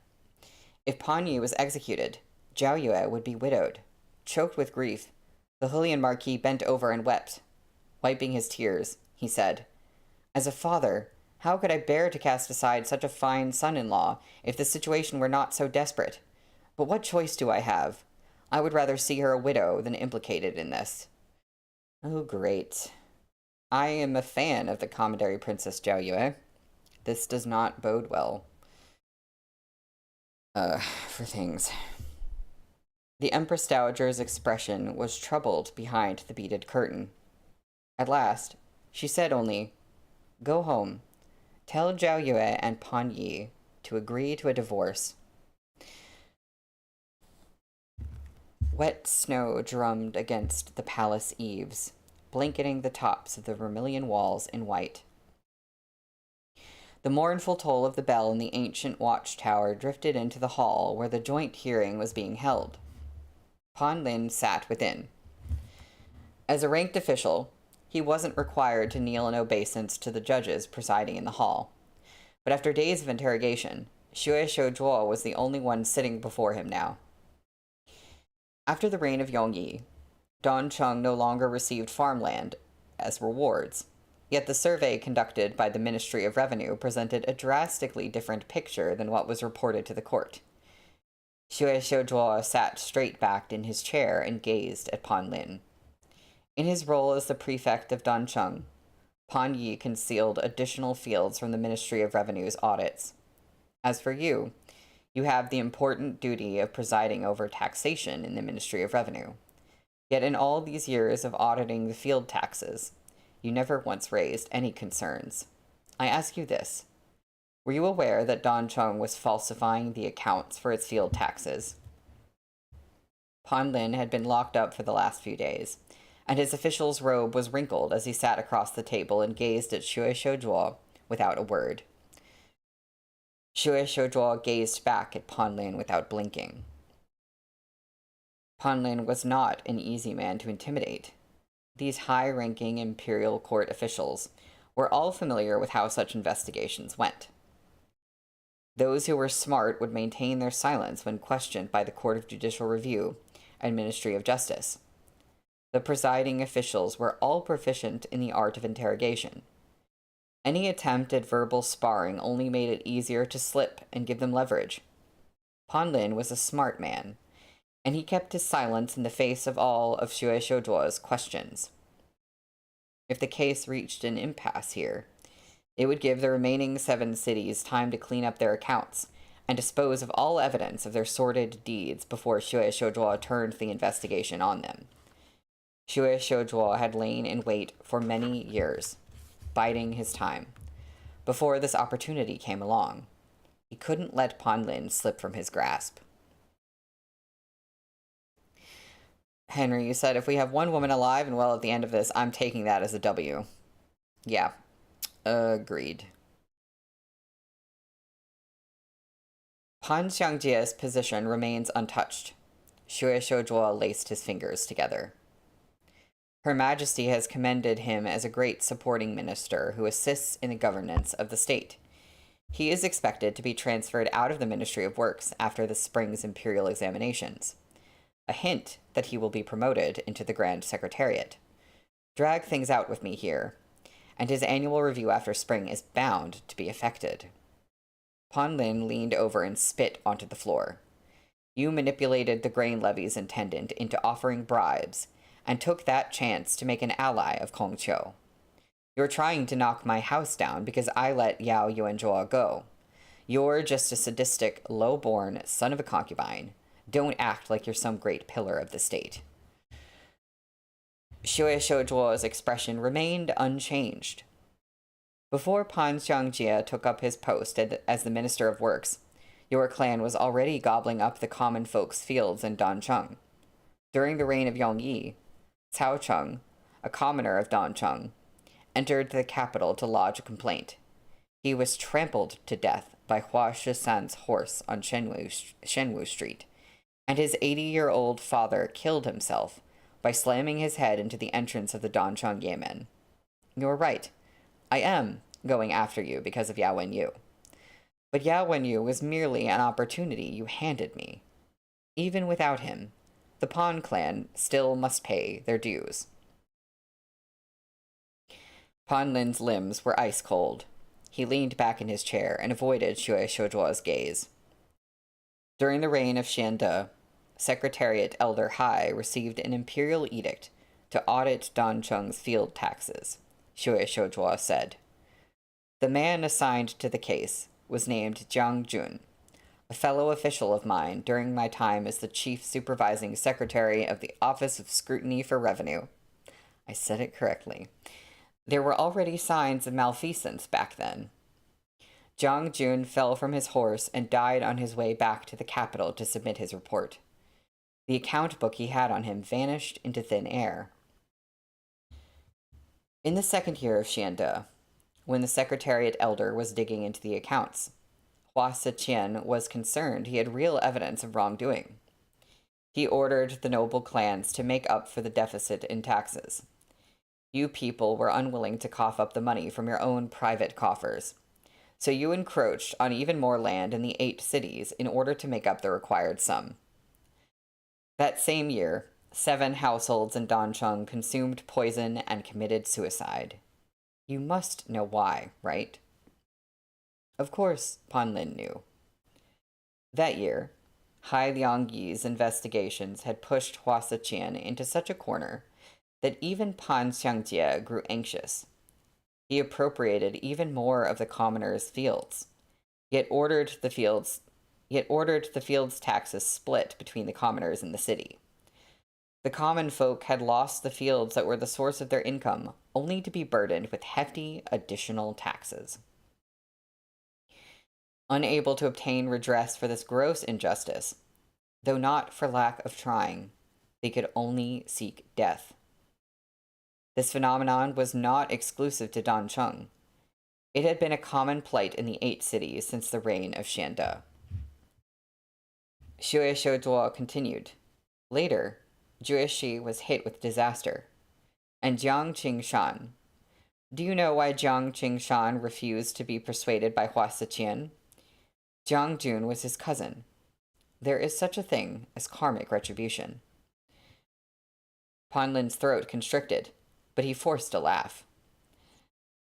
Speaker 1: If Pan Yi was executed, Zhao Yue would be widowed. Choked with grief, the Hulian Marquis bent over and wept. Wiping his tears, he said, As a father, how could I bear to cast aside such a fine son-in-law if the situation were not so desperate? But what choice do I have? I would rather see her a widow than implicated in this. Oh, great. I am a fan of the Commandery Princess Zhao Yue. This does not bode well. For things. The Empress Dowager's expression was troubled behind the beaded curtain. At last, she said only, Go home. Tell Zhao Yue and Pan Yi to agree to a divorce. Wet snow drummed against the palace eaves, blanketing the tops of the vermilion walls in white. The mournful toll of the bell in the ancient watchtower drifted into the hall where the joint hearing was being held. Pan Lin sat within. As a ranked official, he wasn't required to kneel in obeisance to the judges presiding in the hall. But after days of interrogation, Xue Shouduo was the only one sitting before him now. After the reign of Yongyi, Dongcheng no longer received farmland as rewards. Yet the survey conducted by the Ministry of Revenue presented a drastically different picture than what was reported to the court. Xue Xiuzhuo sat straight-backed in his chair and gazed at Pan Lin. In his role as the prefect of Dancheng, Pan Yi concealed additional fields from the Ministry of Revenue's audits. As for you, you have the important duty of presiding over taxation in the Ministry of Revenue. Yet in all these years of auditing the field taxes, you never once raised any concerns. I ask you this. Were you aware that Dancheng was falsifying the accounts for its field taxes? Pan Lin had been locked up for the last few days, and his official's robe was wrinkled as he sat across the table and gazed at Xue Xiuzhuo without a word. Xue Xiuzhuo gazed back at Pan Lin without blinking. Pan Lin was not an easy man to intimidate. These high-ranking imperial court officials were all familiar with how such investigations went. Those who were smart would maintain their silence when questioned by the Court of Judicial Review and Ministry of Justice. The presiding officials were all proficient in the art of interrogation. Any attempt at verbal sparring only made it easier to slip and give them leverage. Pan Lin was a smart man, and he kept his silence in the face of all of Xue Xiuzhuo's questions. If the case reached an impasse here, it would give the remaining 7 cities time to clean up their accounts and dispose of all evidence of their sordid deeds before Xue Xiuzhuo turned the investigation on them. Xue Xiuzhuo had lain in wait for many years, biding his time, before this opportunity came along. He couldn't let Pan Lin slip from his grasp. Henry, you said, if we have one woman alive and well at the end of this, I'm taking that as a W. Yeah. Agreed. Pan Xiangjie's position remains untouched. Xue Xiuzhuo laced his fingers together. Her Majesty has commended him as a great supporting minister who assists in the governance of the state. He is expected to be transferred out of the Ministry of Works after the spring's imperial examinations. A hint that he will be promoted into the Grand Secretariat. Drag things out with me here, and his annual review after spring is bound to be affected. Pan Lin leaned over and spit onto the floor. You manipulated the grain levy's intendant into offering bribes, and took that chance to make an ally of Kong Qiu. You're trying to knock my house down because I let Yao Yuanzhuo go. You're just a sadistic, low-born son of a concubine. Don't act like you're some great pillar of the state. Xue Xiuzhuo's expression remained unchanged. Before Pan Xiangjie took up his post as the Minister of Works, your clan was already gobbling up the common folks' fields in Dancheng. During the reign of Yongyi, Cao Cheng, a commoner of Dancheng, entered the capital to lodge a complaint. He was trampled to death by Hua Shisan's horse on Shenwu Street, and his 80-year-old father killed himself by slamming his head into the entrance of the Dancheng Yamen. You're right. I am going after you because of Yao Wenyu. But Yao Wenyu was merely an opportunity you handed me. Even without him, the Pan clan still must pay their dues. Pan Lin's limbs were ice cold. He leaned back in his chair and avoided Xue Xiuzhuo's gaze. During the reign of Xiande, Secretariat Elder Hai received an imperial edict to audit Dancheng's field taxes, Xue Xiuzhuo said. The man assigned to the case was named Jiang Jun, a fellow official of mine during my time as the Chief Supervising Secretary of the Office of Scrutiny for Revenue. I said it correctly. There were already signs of malfeasance back then. Jiang Jun fell from his horse and died on his way back to the capital to submit his report. The account book he had on him vanished into thin air. In the second year of Xiande, when the Secretariat Elder was digging into the accounts, Hua Siqian was concerned he had real evidence of wrongdoing. He ordered the noble clans to make up for the deficit in taxes. You people were unwilling to cough up the money from your own private coffers, so you encroached on even more land in the 8 cities in order to make up the required sum. That same year, 7 households in Dancheng consumed poison and committed suicide. You must know why, right? Of course, Pan Lin knew. That year, Hai Liangyi's investigations had pushed Hua Siqian into such a corner that even Pan Xiangjie grew anxious. He appropriated even more of the commoners' fields, yet ordered the fields taxes split between the commoners and the city. The common folk had lost the fields that were the source of their income, only to be burdened with hefty additional taxes. Unable to obtain redress for this gross injustice, though not for lack of trying, they could only seek death. This phenomenon was not exclusive to Dancheng. It had been a common plight in the 8 cities since the reign of Xiande. Xue Shouzuo continued. Later, Jueshi was hit with disaster. And Jiang Qingshan. Do you know why Jiang Qingshan refused to be persuaded by Hua Siqian? Jiang Jun was his cousin. There is such a thing as karmic retribution. Pan Lin's throat constricted, but he forced a laugh.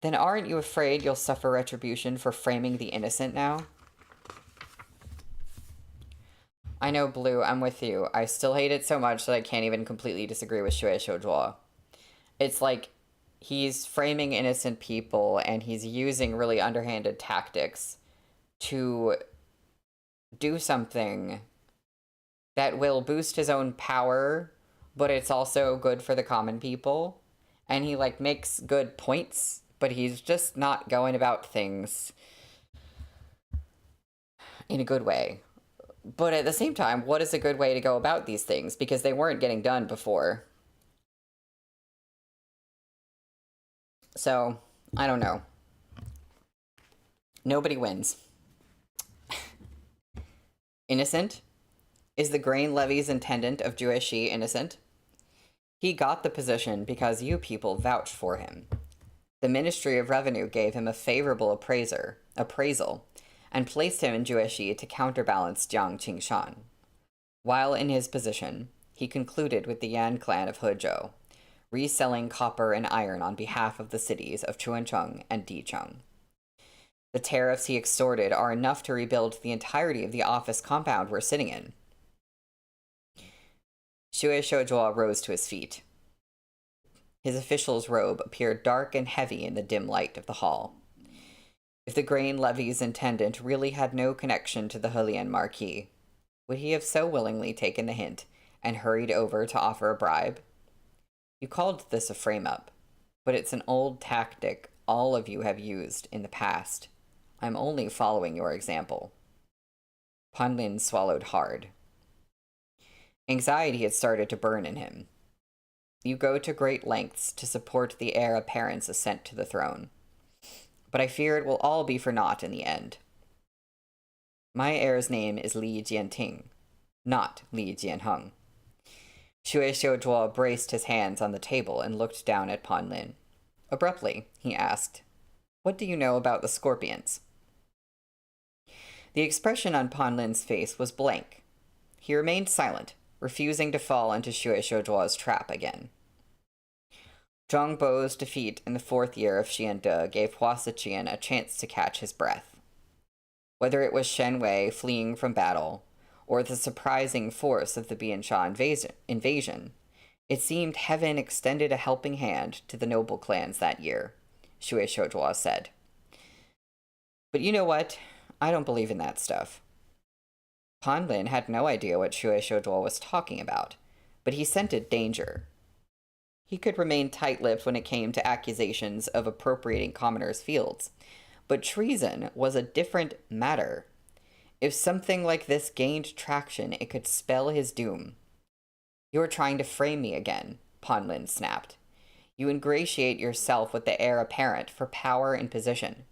Speaker 1: Then aren't you afraid you'll suffer retribution for framing the innocent now? I know, Blue, I'm with you. I still hate it so much that I can't even completely disagree with Xue Shouzuo. It's like he's framing innocent people and he's using really underhanded tactics to do something that will boost his own power, but it's also good for the common people. And he, like, makes good points, but he's just not going about things in a good way. But at the same time, what is a good way to go about these things? Because they weren't getting done before. So, I don't know. Nobody wins. Innocent? Is the grain levy's intendant of Jueshi innocent? He got the position because you people vouched for him. The Ministry of Revenue gave him a favorable appraisal and placed him in Jueshi to counterbalance Jiang Qingshan. While in his position, he concluded with the Yan clan of Hezhou, reselling copper and iron on behalf of the cities of Chuancheng and Dicheng. The tariffs he extorted are enough to rebuild the entirety of the office compound we're sitting in. Xue Shouzuo rose to his feet. His official's robe appeared dark and heavy in the dim light of the hall. If the grain levy's intendant really had no connection to the Helian Marquis, would he have so willingly taken the hint and hurried over to offer a bribe? You called this a frame-up, but it's an old tactic all of you have used in the past. I'm only following your example. Pan Lin swallowed hard. Anxiety had started to burn in him. You go to great lengths to support the heir apparent's ascent to the throne, but I fear it will all be for naught in the end. My heir's name is Li Jianting, not Li Jianheng. Xue Shouzuo braced his hands on the table and looked down at Pan Lin. Abruptly, he asked, "What do you know about the scorpions?" The expression on Pan Lin's face was blank. He remained silent, refusing to fall into Xue Shouzuo's trap again. Zhang Bo's defeat in the 4th year of Xiande gave Hua Siqian a chance to catch his breath. Whether it was Shen Wei fleeing from battle, or the surprising force of the Biansha invasion, it seemed heaven extended a helping hand to the noble clans that year, Xue Shouzuo said. But you know what? I don't believe in that stuff. Pan Lin had no idea what Xue Shouzuo was talking about, but he scented danger. He could remain tight-lipped when it came to accusations of appropriating commoners' fields, but treason was a different matter. If something like this gained traction, it could spell his doom. You're trying to frame me again, Pan Lin snapped. You ingratiate yourself with the heir apparent for power and position,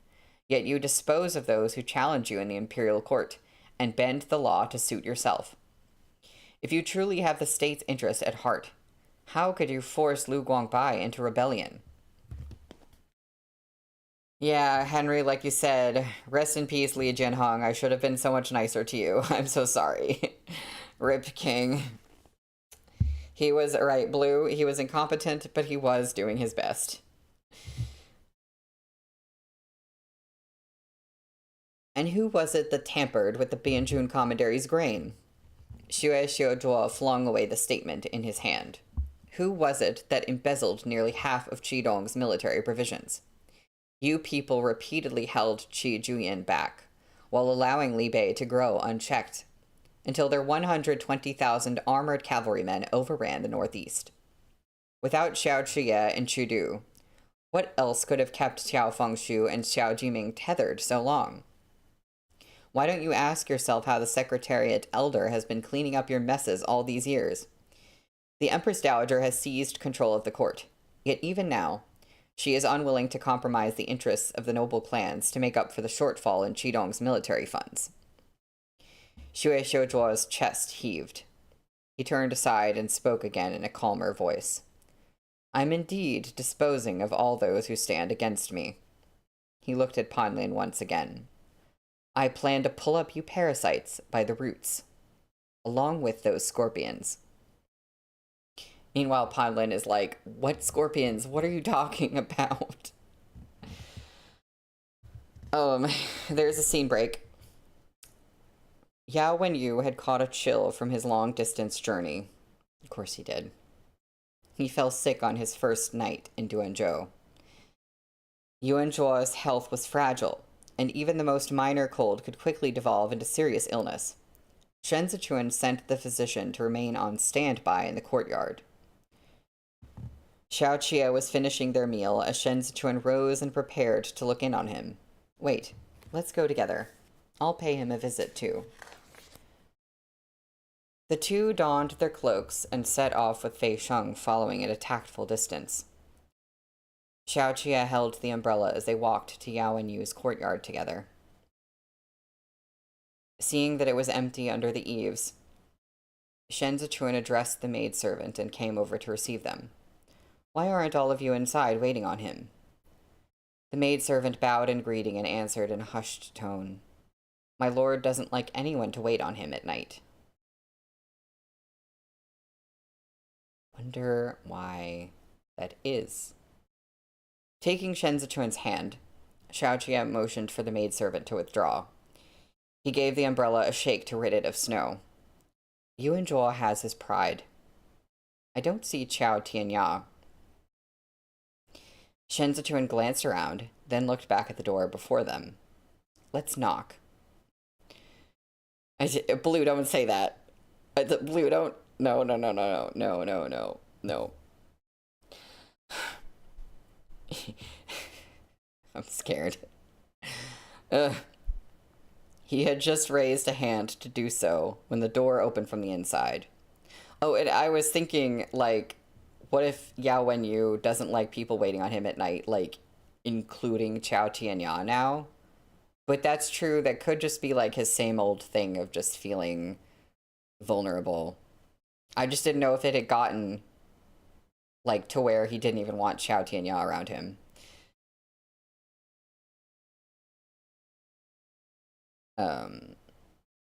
Speaker 1: yet you dispose of those who challenge you in the imperial court, and bend the law to suit yourself. If you truly have the state's interest at heart, how could you force Lu Guangbai into rebellion? Yeah, Henry, like you said, rest in peace, Li Jianheng. I should have been so much nicer to you. I'm so sorry. Rip King. He was, right, Blue, he was incompetent, but he was doing his best. And who was it that tampered with the Bianjun commandery's grain? Xue Xiuzhuo flung away the statement in his hand. Who was it that embezzled nearly half of Qidong's military provisions? You people repeatedly held Qi Juyin back, while allowing Li Bei to grow unchecked, until their 120,000 armored cavalrymen overran the northeast. Without Xiao Chiye and Chu Du, what else could have kept Xiao Fengshu and Xiao Jiming tethered so long? Why don't you ask yourself how the Secretariat Elder has been cleaning up your messes all these years? The Empress Dowager has seized control of the court, yet even now, she is unwilling to compromise the interests of the noble clans to make up for the shortfall in Qidong's military funds. Xue Xiuzhuo's chest heaved. He turned aside and spoke again in a calmer voice. I'm indeed disposing of all those who stand against me. He looked at Panlin once again. I plan to pull up you parasites by the roots, along with those scorpions. Meanwhile, Panlin is like, what scorpions? What are you talking about? There's a scene break. Yao Wenyu had caught a chill from his long-distance journey. Of course he did. He fell sick on his first night in Duanzhou. Yuanzhuo's health was fragile, and even the most minor cold could quickly devolve into serious illness. Shen Zichuan sent the physician to remain on standby in the courtyard. Xiao Qie was finishing their meal as Shen Zichuan rose and prepared to look in on him. Wait, let's go together. I'll pay him a visit, too. The two donned their cloaks and set off with Fei Sheng following at a tactful distance. Xiao Qie held the umbrella as they walked to Yao and Yu's courtyard together. Seeing that it was empty under the eaves, Shen Zichuan addressed the maidservant and came over to receive them. Why aren't all of you inside waiting on him? The maidservant bowed in greeting and answered in a hushed tone. My lord doesn't like anyone to wait on him at night. Wonder why that is. Taking Shen Zichuan's hand, Xiao Qie motioned for the maidservant to withdraw. He gave the umbrella a shake to rid it of snow. Yuanzhuo has his pride. I don't see Qiao Tianya. Shen Zichuan glanced around, then looked back at the door before them. Let's knock. Blue, don't say that. Blue, don't. No. I'm scared. He had just raised a hand to do so when the door opened from the inside. Oh, and I was thinking, like, what if Yao Wenyu doesn't like people waiting on him at night, like, including Qiao Tianya now? But that's true, that could just be, like, his same old thing of just feeling vulnerable. I just didn't know if it had gotten, like, to where he didn't even want Qiao Tianya around him.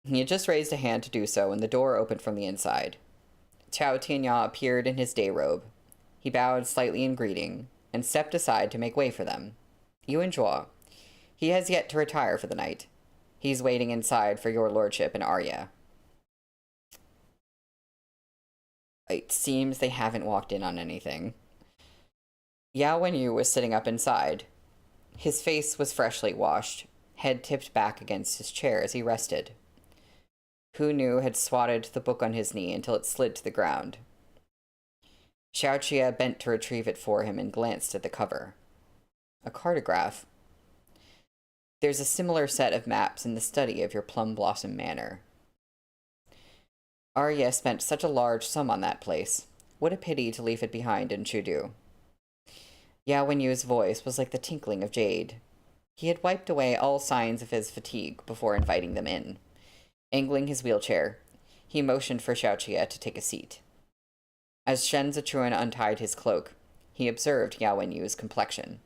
Speaker 1: He had just raised a hand to do so when the door opened from the inside. Qiao Tianya appeared in his day robe. He bowed slightly in greeting, and stepped aside to make way for them. Yuanzhuo. He has yet to retire for the night. He's waiting inside for your lordship and Arya. It seems they haven't walked in on anything. Yao Wenyu was sitting up inside. His face was freshly washed, head tipped back against his chair as he rested. Hu Nu had swatted the book on his knee until it slid to the ground. Xiao Qie bent to retrieve it for him and glanced at the cover. A cartograph. There's a similar set of maps in the study of your Plum Blossom Manor. Arya spent such a large sum on that place. What a pity to leave it behind in Chudu. Yao Wenyu's voice was like the tinkling of jade. He had wiped away all signs of his fatigue before inviting them in. Angling his wheelchair, he motioned for Xiao Qie to take a seat. As Shen Zichuan untied his cloak, he observed Yao Wenyu's complexion.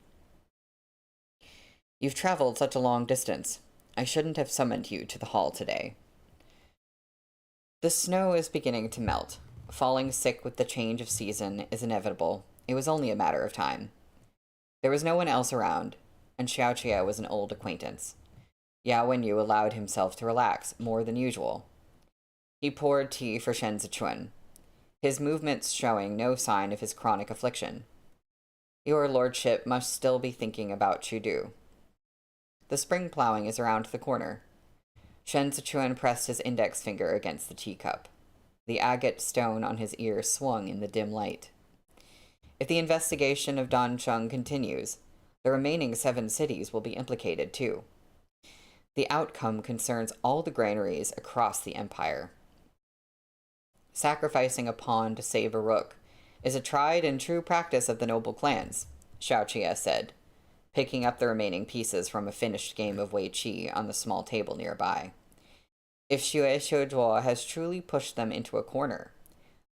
Speaker 1: You've traveled such a long distance. I shouldn't have summoned you to the hall today. The snow is beginning to melt. Falling sick with the change of season is inevitable. It was only a matter of time. There was no one else around, and Xiao Qie was an old acquaintance. Yao Wenyu allowed himself to relax more than usual. He poured tea for Shen Zichuan, his movements showing no sign of his chronic affliction. Your lordship must still be thinking about Chudu. The spring plowing is around the corner. Shen Zichuan pressed his index finger against the teacup. The agate stone on his ear swung in the dim light. If the investigation of Dancheng continues, the remaining 7 cities will be implicated too. The outcome concerns all the granaries across the empire. Sacrificing a pawn to save a rook is a tried and true practice of the noble clans, Xiaoqie said, picking up the remaining pieces from a finished game of Wei Qi on the small table nearby. If Xue Xiuzhuo has truly pushed them into a corner,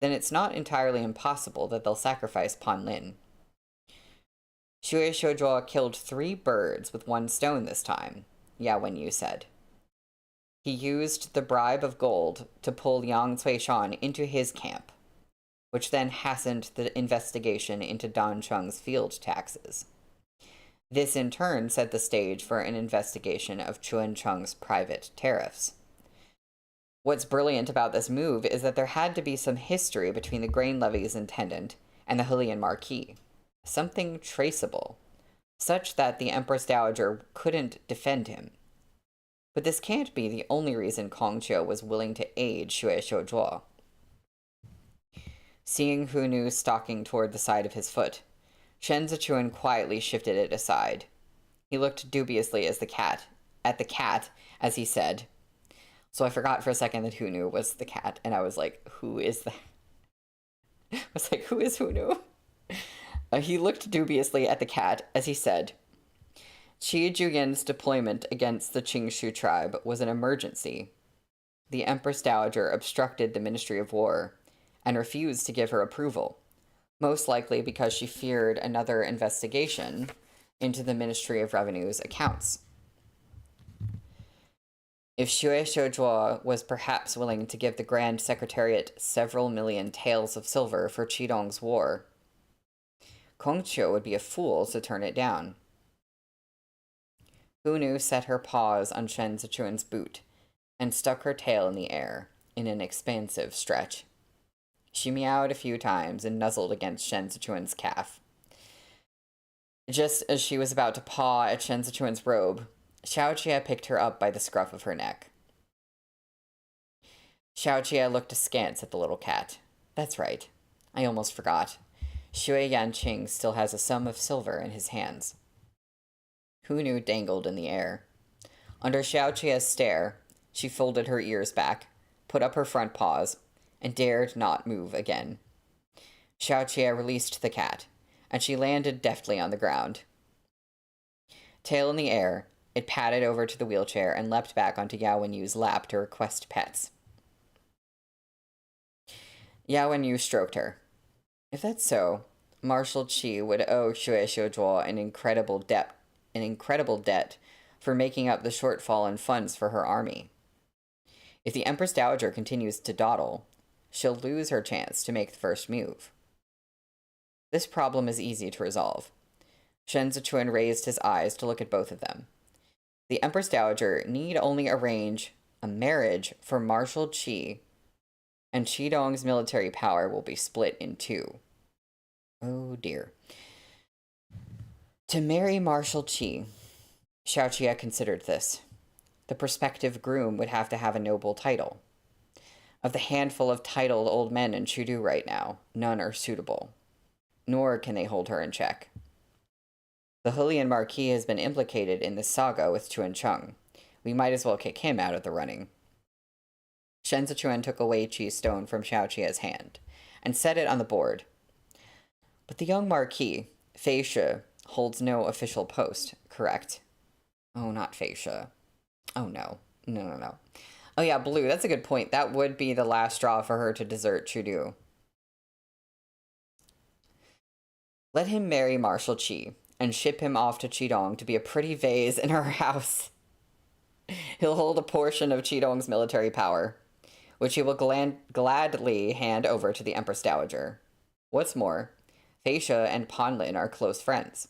Speaker 1: then it's not entirely impossible that they'll sacrifice Pan Lin. Xue Xiuzhuo killed 3 birds with 1 stone this time, Yao Wenyu said. He used the bribe of gold to pull Yang Cuishan into his camp, which then hastened the investigation into Dancheng's field taxes. This in turn set the stage for an investigation of Chuancheng's private tariffs. What's brilliant about this move is that there had to be some history between the grain levy's intendant and the Helian Marquis, something traceable, such that the Empress Dowager couldn't defend him. But this can't be the only reason Kongqiu was willing to aid Xue Xiuzhuo. Seeing Hu Nu stalking toward the side of his foot, Shen Zichuan quietly shifted it aside. He looked dubiously at the cat as he said. So I forgot for a second that Hu Nu was the cat, and I was like, who is that? I was like, who is Hu Nu? He looked dubiously at the cat as he said, Qi Juyan's deployment against the Qingshu tribe was an emergency. The Empress Dowager obstructed the Ministry of War and refused to give her approval, most likely because she feared another investigation into the Ministry of Revenue's accounts. If Xue Xiuzhuo was perhaps willing to give the Grand Secretariat several million taels of silver for Qidong's war, Kongqiu would be a fool to turn it down. Hu Nu set her paws on Shen Zichuan's boot and stuck her tail in the air in an expansive stretch. She meowed a few times and nuzzled against Shen Zichuan's calf. Just as she was about to paw at Shen Zichuan's robe, Xiaoqie picked her up by the scruff of her neck. Xiaoqie looked askance at the little cat. That's right. I almost forgot. Xue Yanqing still has a sum of silver in his hands. Hu Nu dangled in the air. Under Xiaoqie's stare, she folded her ears back, put up her front paws, and dared not move again. Xiaoqie released the cat, and she landed deftly on the ground. Tail in the air, it padded over to the wheelchair and leapt back onto Yao Wenyu's lap to request pets. Yao Wenyu stroked her. If that's so, Marshal Qi would owe Xue Xiuzhuo an incredible debt for making up the shortfall in funds for her army. If the Empress Dowager continues to dawdle, she'll lose her chance to make the first move. This problem is easy to resolve. Shen Zichuan raised his eyes to look at both of them. The Empress Dowager need only arrange a marriage for Marshal Qi, and Qidong's military power will be split in 2. Oh dear. To marry Marshal Qi, Xiaoqie considered this. The prospective groom would have to have a noble title. Of the handful of titled old men in Chudu right now, none are suitable. Nor can they hold her in check. The Helian Marquis has been implicated in this saga with Chuancheng. We might as well kick him out of the running. Shen Zichuan took a Wei Qi stone from Xiaoqie's hand and set it on the board. But the young Marquis, Fei Shi, holds no official post, correct? Oh, not Fei Shi. Oh, no. No. Oh, yeah, Blue, that's a good point. That would be the last straw for her to desert Chudu. Let him marry Marshal Qi and ship him off to Qidong to be a pretty vase in her house. He'll hold a portion of Qidong's military power, which he will gladly hand over to the Empress Dowager. What's more, Fei Shi and Pan Lin are close friends.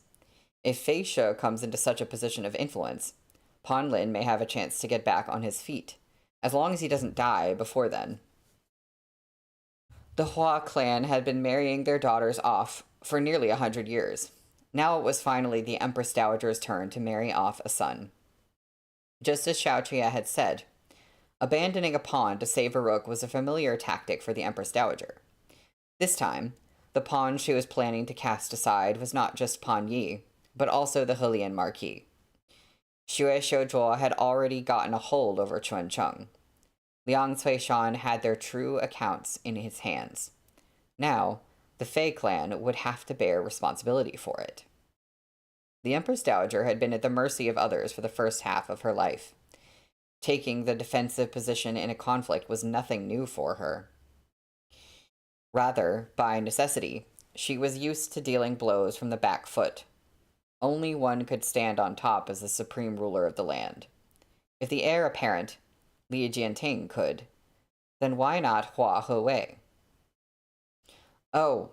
Speaker 1: If Fei Shi comes into such a position of influence, Pan Lin may have a chance to get back on his feet, as long as he doesn't die before then. The Hua clan had been marrying their daughters off for nearly 100 years. Now it was finally the Empress Dowager's turn to marry off a son. Just as Xiao Qia had said, abandoning a pawn to save a rook was a familiar tactic for the Empress Dowager. This time, the pawn she was planning to cast aside was not just Pan Yi, but also the Helian Marquis. Xue Xiuzhuo had already gotten a hold over Chun Chung. Liang Cuishan had their true accounts in his hands. Now, the Fei clan would have to bear responsibility for it. The Empress Dowager had been at the mercy of others for the first half of her life. Taking the defensive position in a conflict was nothing new for her. Rather, by necessity, she was used to dealing blows from the back foot. Only one could stand on top as the supreme ruler of the land. If the heir apparent, Li Jianting, could, then why not Hua Hewei? Oh,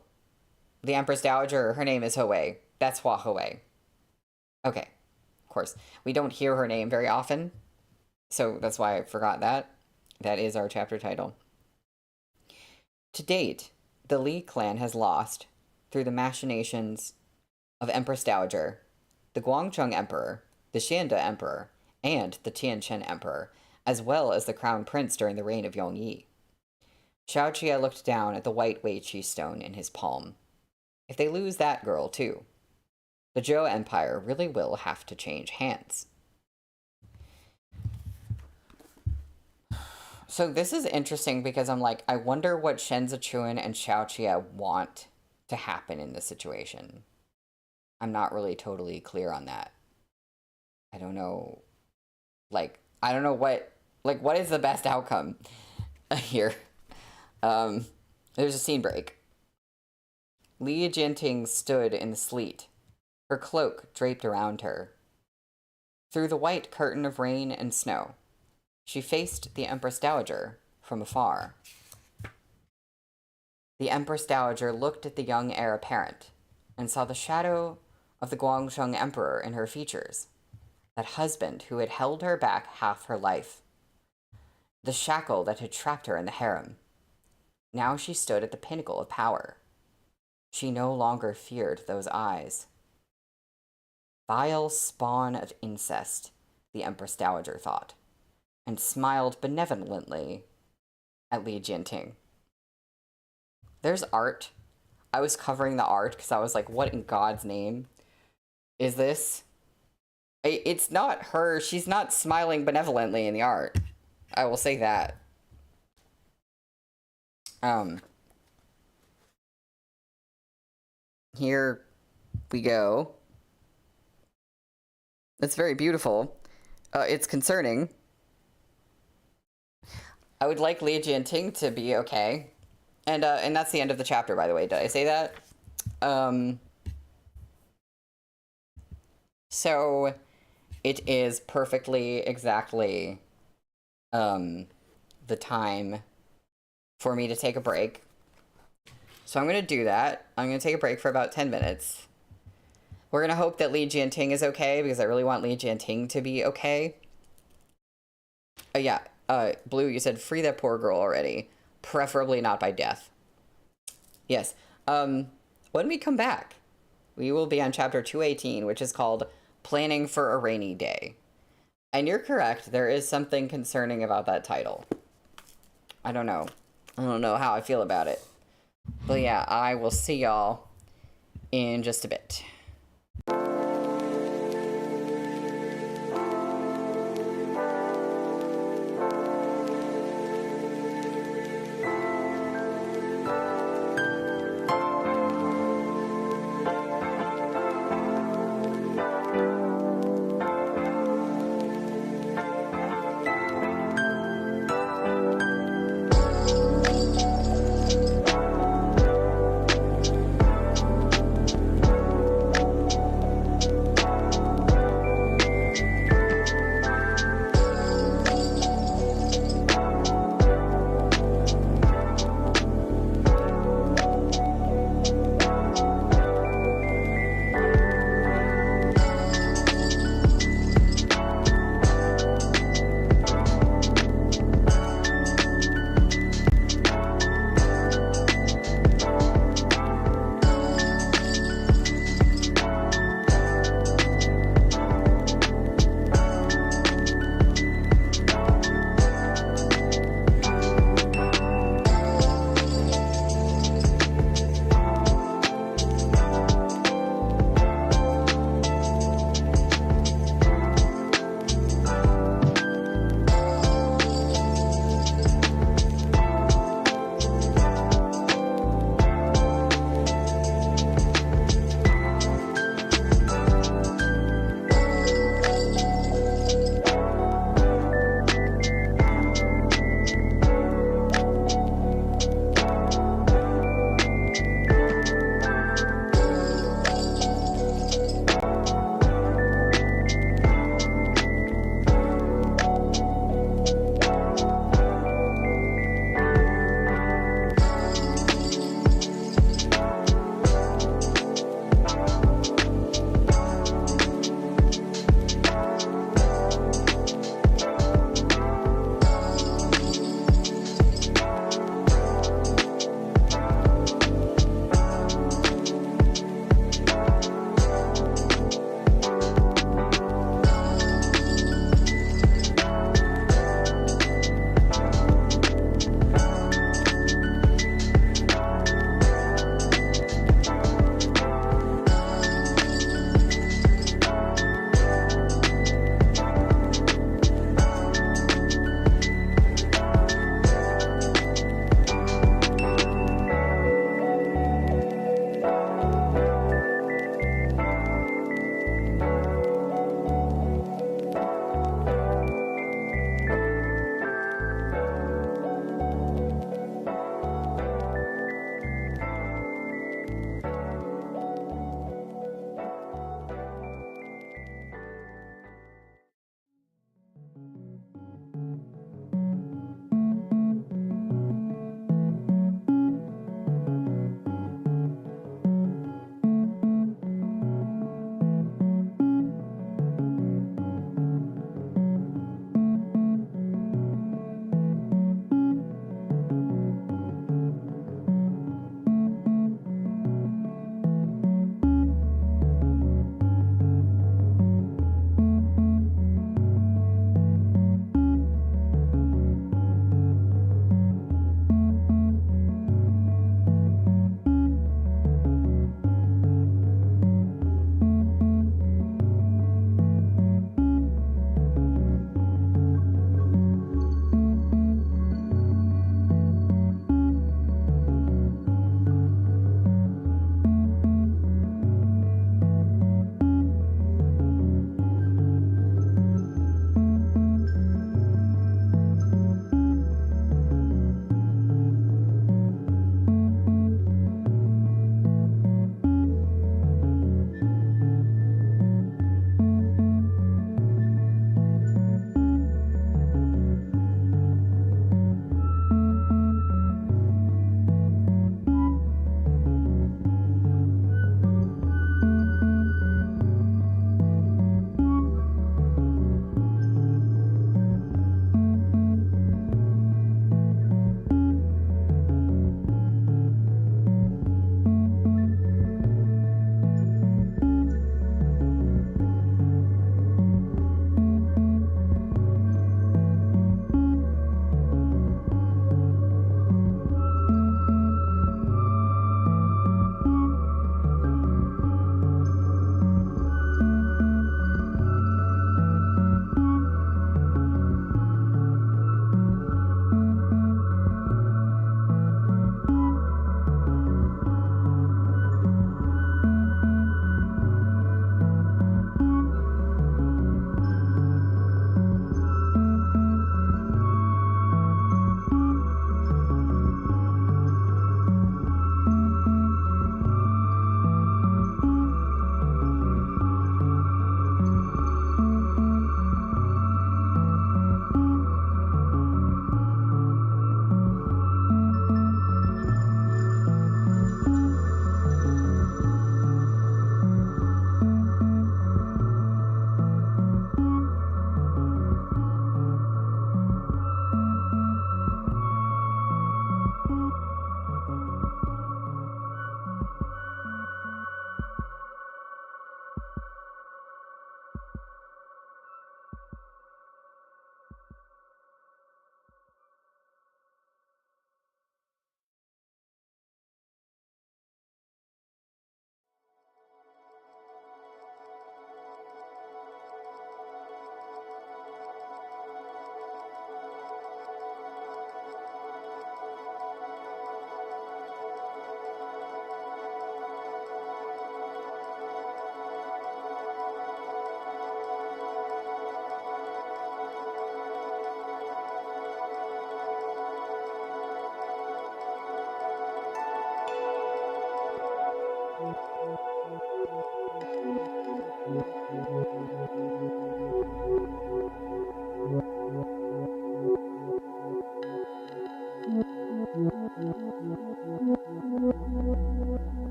Speaker 1: the Empress Dowager, her name is Hewei. That's Hua Hewei. Okay, of course. We don't hear her name very often, so that's why I forgot that. That is our chapter title. To date, the Li clan has lost, through the machinations of Empress Dowager, the Guangcheng Emperor, the Xianda Emperor, and the Tianchen Emperor, as well as the Crown Prince during the reign of Yongyi. Xiao Qia looked down at the white Weiqi stone in his palm. If they lose that girl, too, the Zhou Empire really will have to change hands. So this is interesting because I'm like, I wonder what Shen Zichuan and Xiao Qia want to happen in this situation. I'm not really totally clear on that. I don't know. Like, I don't know what is the best outcome here. There's a scene break. Li Jianting stood in the sleet, her cloak draped around her. Through the white curtain of rain and snow, she faced the Empress Dowager from afar. The Empress Dowager looked at the young heir apparent and saw the shadow of the Guangcheng Emperor in her features, that husband who had held her back half her life, the shackle that had trapped her in the harem. Now she stood at the pinnacle of power. She no longer feared those eyes. Vile spawn of incest, the Empress Dowager thought, and smiled benevolently at Li Jianting. There's art. I was covering the art because I was like, what in God's name is this? It's not her. She's not smiling benevolently in the art. I will say that. Here we go. It's very beautiful. It's concerning. I would like Li Jianting to be okay. And that's the end of the chapter, by the way. Did I say that? So it is perfectly, exactly, the time for me to take a break. So I'm going to do that. I'm going to take a break for about 10 minutes. We're going to hope that Li Jianting is okay, because I really want Li Jianting to be okay. Yeah, Blue, you said free that poor girl already. Preferably not by death. Yes. When we come back, we will be on chapter 218, which is called Planning for a Rainy Day. And you're correct, there is something concerning about that title. I don't know. I don't know how I feel about it. But yeah, I will see y'all in just a bit.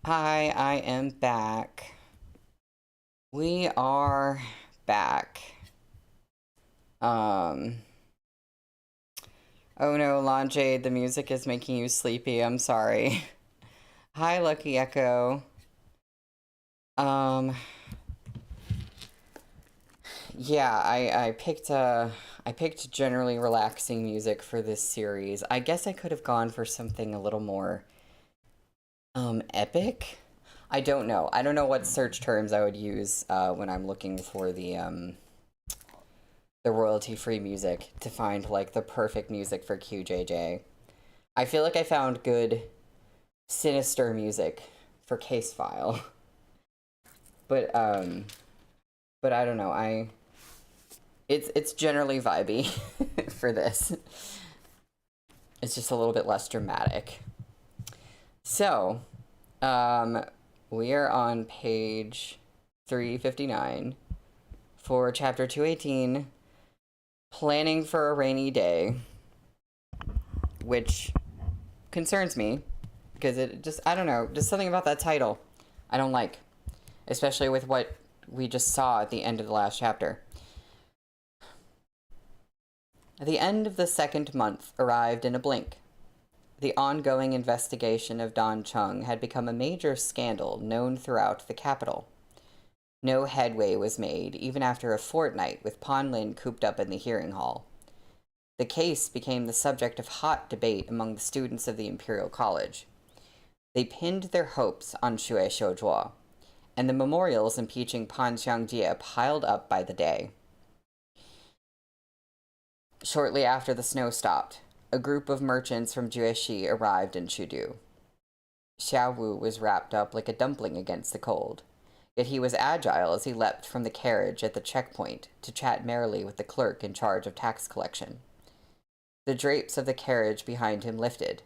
Speaker 1: Hi, I am back. We are back. Oh no, Lanjade, the music is making you sleepy. I'm sorry. Hi, Lucky Echo. Yeah, I picked generally relaxing music for this series. I guess I could have gone for something a little more epic. I don't know. I don't know what search terms I would use when I'm looking for the royalty-free music to find like the perfect music for QJJ. I feel like I found good sinister music for Case File. But I don't know. It's generally vibey for this. It's just a little bit less dramatic. So, we are on page 359 for chapter 218, Planning for a Rainy Day, which concerns me because it just, I don't know, just something about that title I don't like. especially with what we just saw at the end of the last chapter. The end of the second month arrived in a blink. The ongoing investigation of Don Chung had become a major scandal known throughout the capital. No headway was made, even after a fortnight with Pan Lin cooped up in the hearing hall. The case became the subject of hot debate among the students of the Imperial College. They pinned their hopes on Xue Xiuzhuo, and the memorials impeaching Pan Xiangjie piled up by the day. Shortly after the snow stopped, a group of merchants from Jueshi arrived in Chudu. Xiao Wu was wrapped up like a dumpling against the cold, yet he was agile as he leapt from the carriage at the checkpoint to chat merrily with the clerk in charge of tax collection. The drapes of the carriage behind him lifted,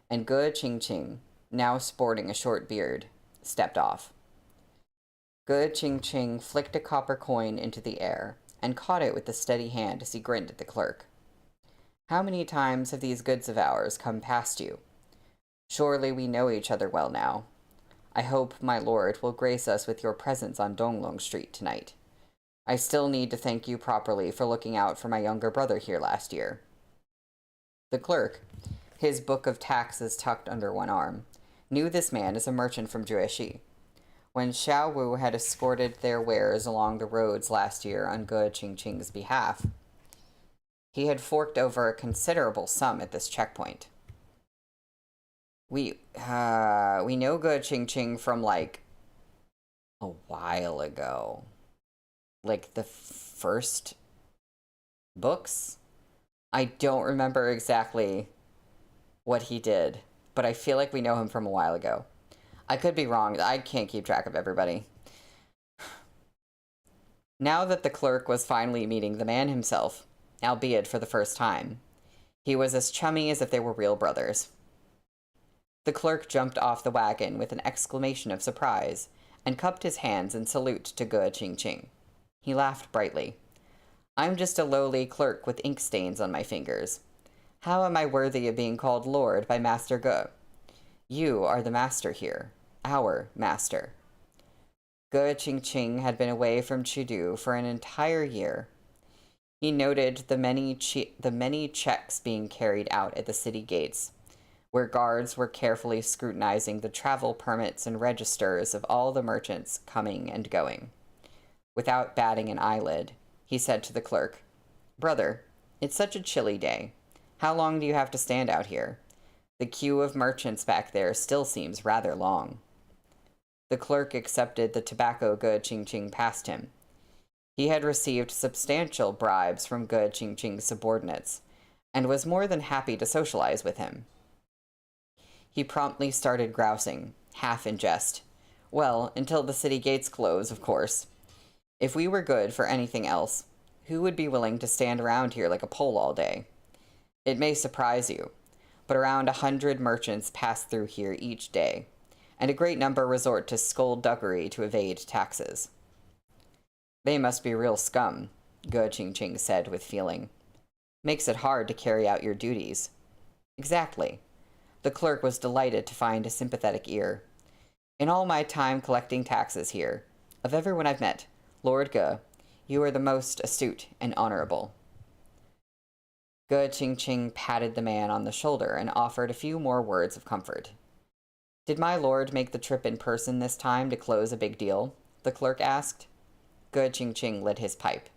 Speaker 1: and Ge Qingqing, now sporting a short beard, stepped off. Ge Qingqing flicked a copper coin into the air and caught it with a steady hand as he grinned at the clerk. How many times have these goods of ours come past you? Surely we know each other well now. I hope, my lord, will grace us with your presence on Donglong Street tonight. I still need to thank you properly for looking out for my younger brother here last year. The clerk, his book of taxes tucked under one arm, knew this man as a merchant from Jueshi. When Xiao Wu had escorted their wares along the roads last year on Ge Qingqing's behalf, he had forked over a considerable sum at this checkpoint. We know Ge Qingqing from, like, a while ago. Like, the first books? I don't remember exactly what he did, but I feel like we know him from a while ago. I could be wrong. I can't keep track of everybody. Now that the clerk was finally meeting the man himself, albeit for the first time, he was as chummy as if they were real brothers. The clerk jumped off the wagon with an exclamation of surprise and cupped his hands in salute to Ge Qingqing. He laughed brightly. I'm just a lowly clerk with ink stains on my fingers. How am I worthy of being called Lord by Master Ge? You are the master here, our master. Ge Qingqing had been away from Chudu for an entire year. He noted the many checks being carried out at the city gates, where guards were carefully scrutinizing the travel permits and registers of all the merchants coming and going. Without batting an eyelid, he said to the clerk, Brother, it's such a chilly day. How long do you have to stand out here? The queue of merchants back there still seems rather long. The clerk accepted the tobacco Ge Qingqing passed him. He had received substantial bribes from Ge Qingqing's subordinates, and was more than happy to socialize with him. He promptly started grousing, half in jest. Well, until the city gates close, of course. If we were good for anything else, who would be willing to stand around here like a pole all day? It may surprise you, but around 100 merchants pass through here each day, and a great number resort to skullduggery to evade taxes. They must be real scum, Ge Qingqing said with feeling. Makes it hard to carry out your duties. Exactly. The clerk was delighted to find a sympathetic ear. In all my time collecting taxes here, of everyone I've met, Lord Ge, you are the most astute and honorable. Ge Qingqing patted the man on the shoulder and offered a few more words of comfort. Did my lord make the trip in person this time to close a big deal? The clerk asked. Ge Qingqing lit his pipe.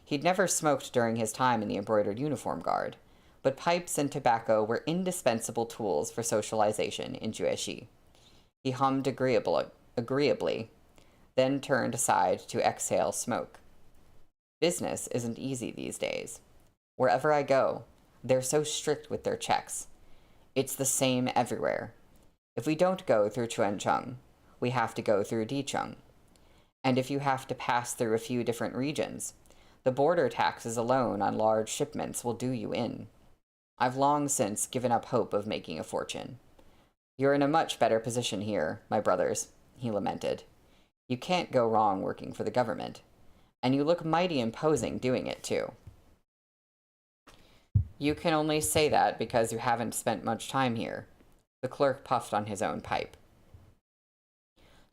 Speaker 1: He'd never smoked during his time in the embroidered uniform guard, but pipes and tobacco were indispensable tools for socialization in Jueshi. He hummed agreeably, then turned aside to exhale smoke. Business isn't easy these days. Wherever I go, they're so strict with their checks. It's the same everywhere. If we don't go through Chuancheng, we have to go through Dicheng. And if you have to pass through a few different regions, the border taxes alone on large shipments will do you in. I've long since given up hope of making a fortune. You're in a much better position here, my brothers, he lamented. You can't go wrong working for the government. And you look mighty imposing doing it, too. You can only say that because you haven't spent much time here. The clerk puffed on his own pipe.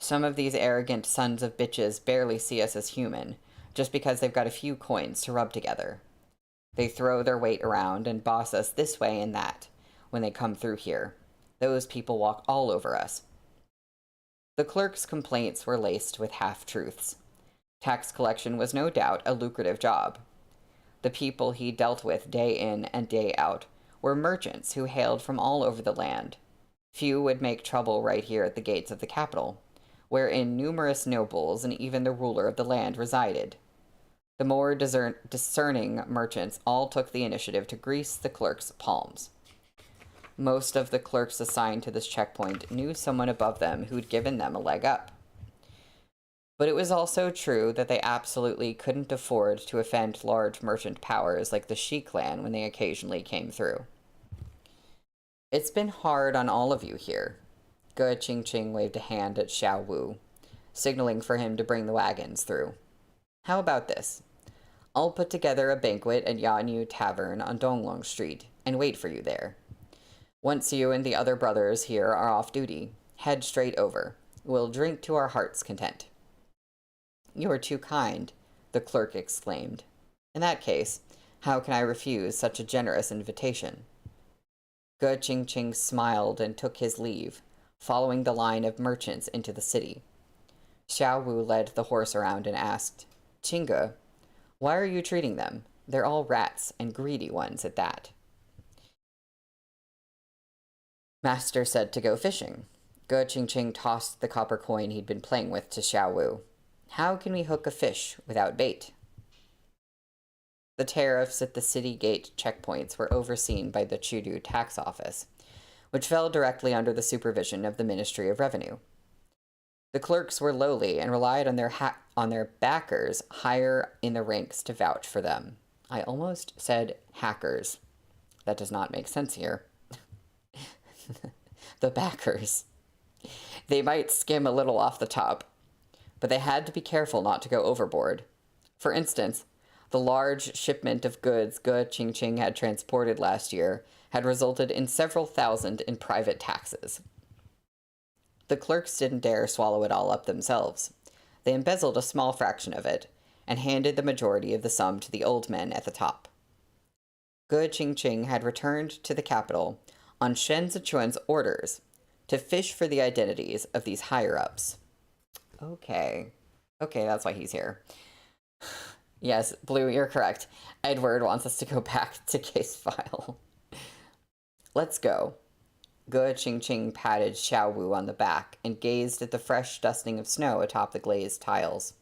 Speaker 1: Some of these arrogant sons of bitches barely see us as human, just because they've got a few coins to rub together. They throw their weight around and boss us this way and that when they come through here. Those people walk all over us. The clerk's complaints were laced with half-truths. Tax collection was no doubt a lucrative job. The people he dealt with day in and day out were merchants who hailed from all over the land. Few would make trouble right here at the gates of the capital, wherein numerous nobles and even the ruler of the land resided. The more discerning merchants all took the initiative to grease the clerk's palms. Most of the clerks assigned to this checkpoint knew someone above them who'd given them a leg up. But it was also true that they absolutely couldn't afford to offend large merchant powers like the Shi clan when they occasionally came through. It's been hard on all of you here. Ge Qingqing waved a hand at Xiao Wu, signaling for him to bring the wagons through. How about this? I'll put together a banquet at Yanyu Tavern on Donglong Street and wait for you there. Once you and the other brothers here are off duty, head straight over. We'll drink to our heart's content. You are too kind, the clerk exclaimed. In that case, how can I refuse such a generous invitation? Ge Qingqing smiled and took his leave, following the line of merchants into the city. Xiao Wu led the horse around and asked, Qingge, why are you treating them? They're all rats, and greedy ones at that. Master said to go fishing. Ge Qingqing tossed the copper coin he'd been playing with to Xiao Wu. How can we hook a fish without bait? The tariffs at the city gate checkpoints were overseen by the Chudu tax office, which fell directly under the supervision of the Ministry of Revenue. The clerks were lowly and relied on their backers higher in the ranks to vouch for them. I almost said hackers. That does not make sense here. The backers. They might skim a little off the top, but they had to be careful not to go overboard. For instance, the large shipment of goods Ge Qingqing had transported last year had resulted in several thousand in private taxes. The clerks didn't dare swallow it all up themselves. They embezzled a small fraction of it and handed the majority of the sum to the old men at the top. Ge Qingqing had returned to the capital on Shen Zichuan's orders to fish for the identities of these higher-ups. Okay, that's why he's here. Yes, Blue, you're correct. Edward wants us to go back to case file. Let's go. Ge Qingqing patted Xiao Wu on the back and gazed at the fresh dusting of snow atop the glazed tiles.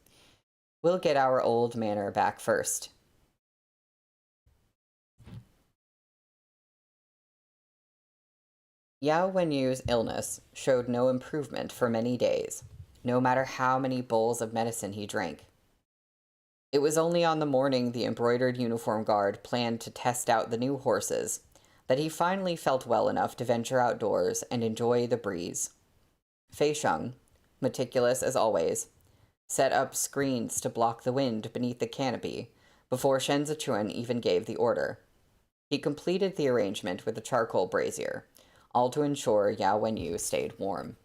Speaker 1: We'll get our old manor back first. Yao Wenyu's illness showed no improvement for many days, no matter how many bowls of medicine he drank. It was only on the morning the embroidered uniform guard planned to test out the new horses that he finally felt well enough to venture outdoors and enjoy the breeze. Fei Sheng, meticulous as always, set up screens to block the wind beneath the canopy before Shen Zichuan even gave the order. He completed the arrangement with a charcoal brazier, all to ensure Yao Wenyu stayed warm.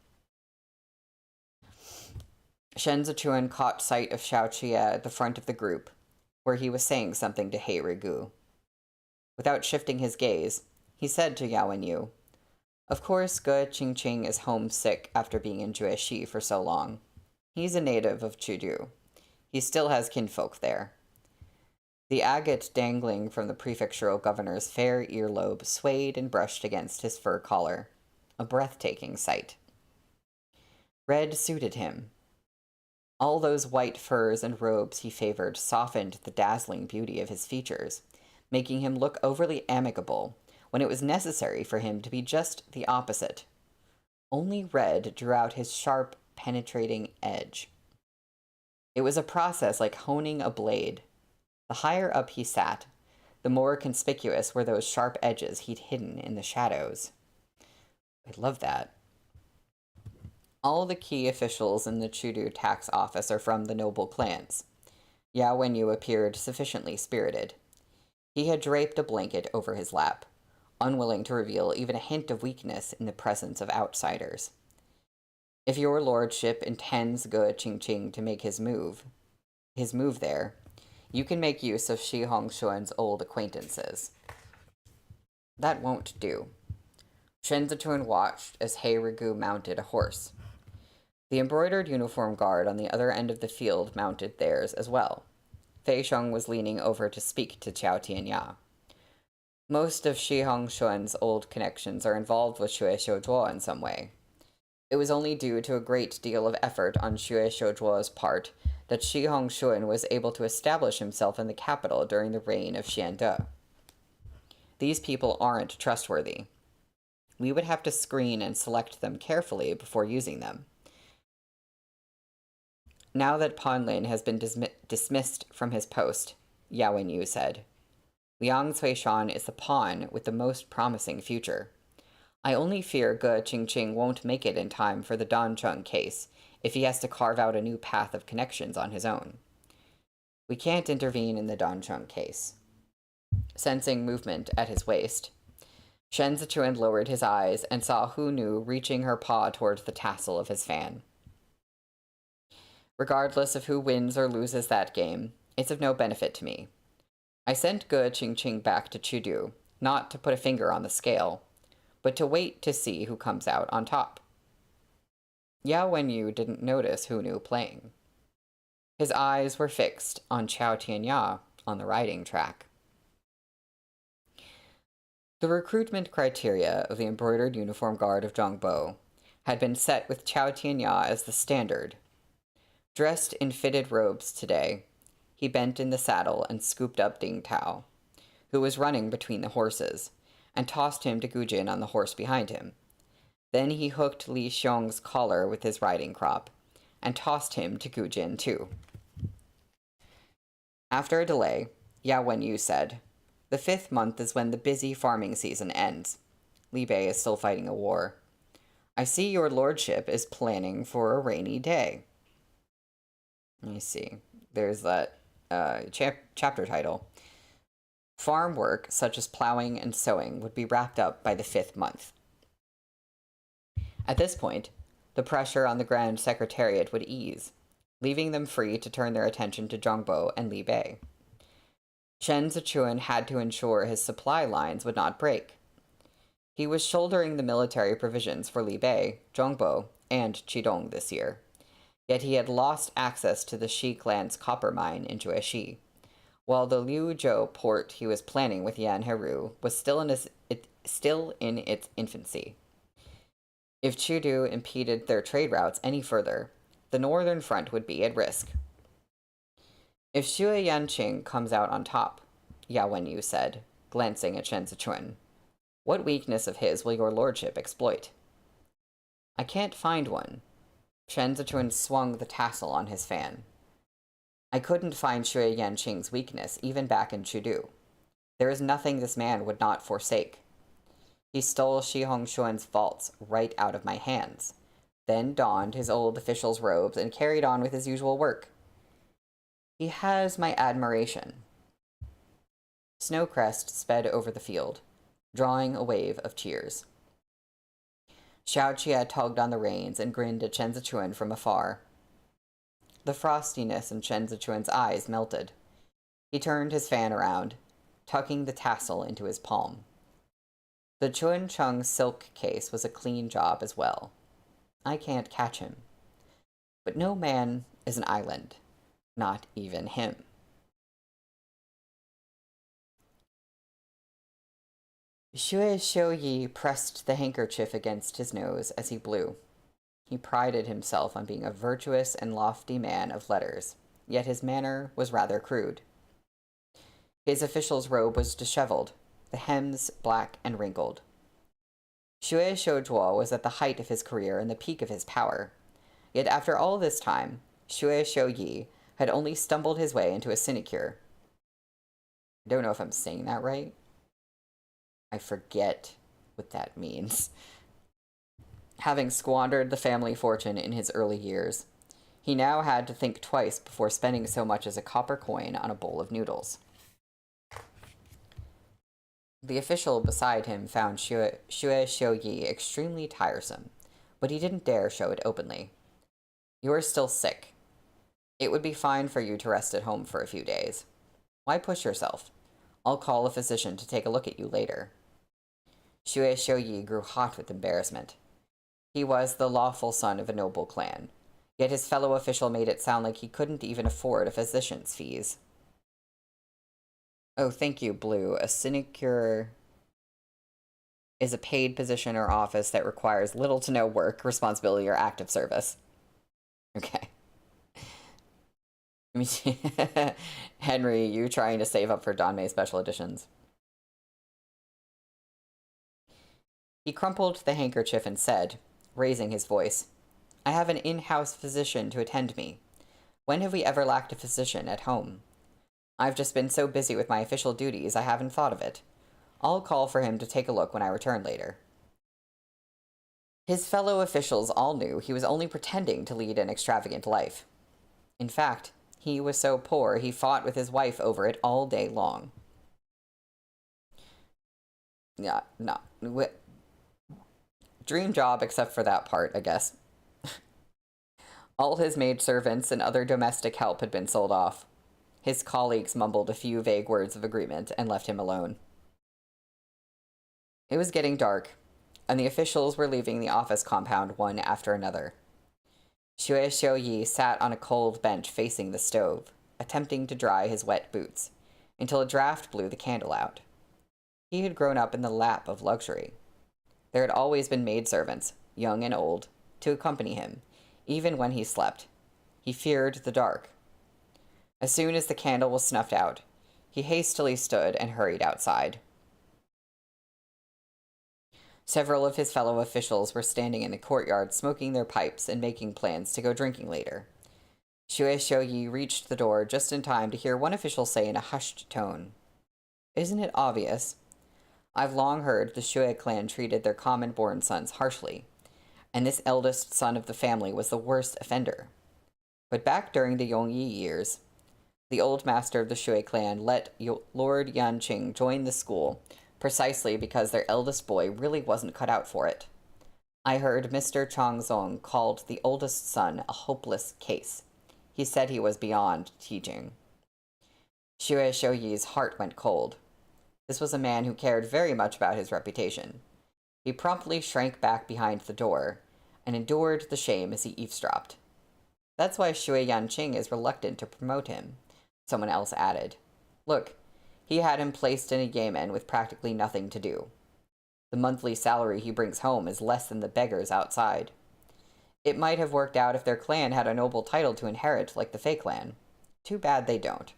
Speaker 1: Shen Zichuan caught sight of Xiao Qie at the front of the group, where he was saying something to He Rigu. Without shifting his gaze, he said to Yao Wenyu, Of course, Ge Qingqing is homesick after being in Jueshi for so long. He's a native of Chudu. He still has kinfolk there. The agate dangling from the prefectural governor's fair earlobe swayed and brushed against his fur collar, a breathtaking sight. Red suited him. All those white furs and robes he favored softened the dazzling beauty of his features, making him look overly amicable when it was necessary for him to be just the opposite. Only red drew out his sharp, penetrating edge. It was a process like honing a blade. The higher up he sat, the more conspicuous were those sharp edges he'd hidden in the shadows. I love that. All the key officials in the Chudu tax office are from the noble clans. Yao Wenyu appeared sufficiently spirited. He had draped a blanket over his lap, unwilling to reveal even a hint of weakness in the presence of outsiders. If your lordship intends Ge Qingqing to make his move there, you can make use of Shi Hongshuan's old acquaintances. That won't do. Shen Zitun watched as He Rigu mounted a horse. The embroidered uniform guard on the other end of the field mounted theirs as well. Fei Sheng was leaning over to speak to Qiao Tianya. Most of Shi Hongshuan's old connections are involved with Xue Xiuzhuo in some way. It was only due to a great deal of effort on Xue Xiuzhuo's part that Shi Hongshuan was able to establish himself in the capital during the reign of Xian De. These people aren't trustworthy. We would have to screen and select them carefully before using them. Now that Pan Lin has been dismissed from his post, Yao Wenyu said, Liang Cuishan is the pawn with the most promising future. I only fear Ge Qingqing won't make it in time for the Dancheng case if he has to carve out a new path of connections on his own. We can't intervene in the Dancheng case. Sensing movement at his waist, Shen Zitun lowered his eyes and saw Hu Nu reaching her paw towards the tassel of his fan. Regardless of who wins or loses that game, it's of no benefit to me. I sent Ge Qingqing back to Chudu, not to put a finger on the scale, but to wait to see who comes out on top. Yao Wenyu didn't notice Hu Nu playing. His eyes were fixed on Qiao Tianya on the riding track. The recruitment criteria of the embroidered uniform guard of Zhongbo had been set with Qiao Tianya as the standard. Dressed in fitted robes today, he bent in the saddle and scooped up Ding Tao, who was running between the horses, and tossed him to Gujin on the horse behind him. Then he hooked Li Xiong's collar with his riding crop, and tossed him to Gujin too. After a delay, Yao Wenyu said, The 5th month is when the busy farming season ends. Li Bei is still fighting a war. I see your lordship is planning for a rainy day. Let me see. There's that chapter title. Farm work, such as plowing and sowing, would be wrapped up by the 5th month. At this point, the pressure on the Grand Secretariat would ease, leaving them free to turn their attention to Zhongbo and Li Bei. Shen Zitun had to ensure his supply lines would not break. He was shouldering the military provisions for Li Bei, Zhongbo, and Qidong this year. Yet he had lost access to the Shi clan's copper mine in Jueshi, while the Liuzhou port he was planning with Yan Heru was still in its infancy. If Chudu impeded their trade routes any further, the northern front would be at risk. If Xue Yanqing comes out on top, Yao Wenyu said, glancing at Shen Zitun, what weakness of his will your lordship exploit? I can't find one. Shen Zitun swung the tassel on his fan. I couldn't find Xue Yanqing's weakness, even back in Chudu. There is nothing this man would not forsake. He stole Shi Hongshuan's vaults right out of my hands, then donned his old official's robes and carried on with his usual work. He has my admiration. Snowcrest sped over the field, drawing a wave of cheers. Xiao Qie tugged on the reins and grinned at Shen Zitun from afar. The frostiness in Shen Zitun's eyes melted. He turned his fan around, tucking the tassel into his palm. The Chun Chung silk case was a clean job as well. I can't catch him. But no man is an island, not even him. Xue Xiuyi pressed the handkerchief against his nose as he blew. He prided himself on being a virtuous and lofty man of letters, yet his manner was rather crude. His official's robe was disheveled, the hems black and wrinkled. Xue Xiuzhuo was at the height of his career and the peak of his power, yet after all this time, Xue Xiuyi had only stumbled his way into a sinecure. I don't know if I'm saying that right. I forget what that means. Having squandered the family fortune in his early years, he now had to think twice before spending so much as a copper coin on a bowl of noodles. The official beside him found Xue Xiuyi extremely tiresome, but he didn't dare show it openly. You are still sick. It would be fine for you to rest at home for a few days. Why push yourself? I'll call a physician to take a look at you later. Xue Xiuyi grew hot with embarrassment. He was the lawful son of a noble clan, yet his fellow official made it sound like he couldn't even afford a physician's fees. Oh, thank you, Blue. A sinecure is a paid position or office that requires little to no work, responsibility, or active service. Okay. Let me see. Henry, you trying to save up for Danmei special editions. He crumpled the handkerchief and said, raising his voice, I have an in-house physician to attend me. When have we ever lacked a physician at home? I've just been so busy with my official duties I haven't thought of it. I'll call for him to take a look when I return later. His fellow officials all knew he was only pretending to lead an extravagant life. In fact, he was so poor he fought with his wife over it all day long. Yeah, no. Dream job except for that part, I guess. All his maidservants and other domestic help had been sold off. His colleagues mumbled a few vague words of agreement and left him alone. It was getting dark, and the officials were leaving the office compound one after another. Xue Xiuyi sat on a cold bench facing the stove, attempting to dry his wet boots, until a draft blew the candle out. He had grown up in the lap of luxury. There had always been maidservants, young and old, to accompany him, even when he slept. He feared the dark. As soon as the candle was snuffed out, he hastily stood and hurried outside. Several of his fellow officials were standing in the courtyard smoking their pipes and making plans to go drinking later. Xue Xiuyi reached the door just in time to hear one official say in a hushed tone, Isn't it obvious? I've long heard the Xue clan treated their common-born sons harshly, and this eldest son of the family was the worst offender. But back during the Yongyi years, the old master of the Xue clan let Lord Yanqing join the school precisely because their eldest boy really wasn't cut out for it. I heard Mr. Changzong called the oldest son a hopeless case. He said he was beyond teaching. Xue Xiuyi's heart went cold. This was a man who cared very much about his reputation. He promptly shrank back behind the door and endured the shame as he eavesdropped. That's why Xue Yanqing is reluctant to promote him, someone else added. Look, he had him placed in a yemen with practically nothing to do. The monthly salary he brings home is less than the beggars outside. It might have worked out if their clan had a noble title to inherit like the Fei clan. Too bad they don't.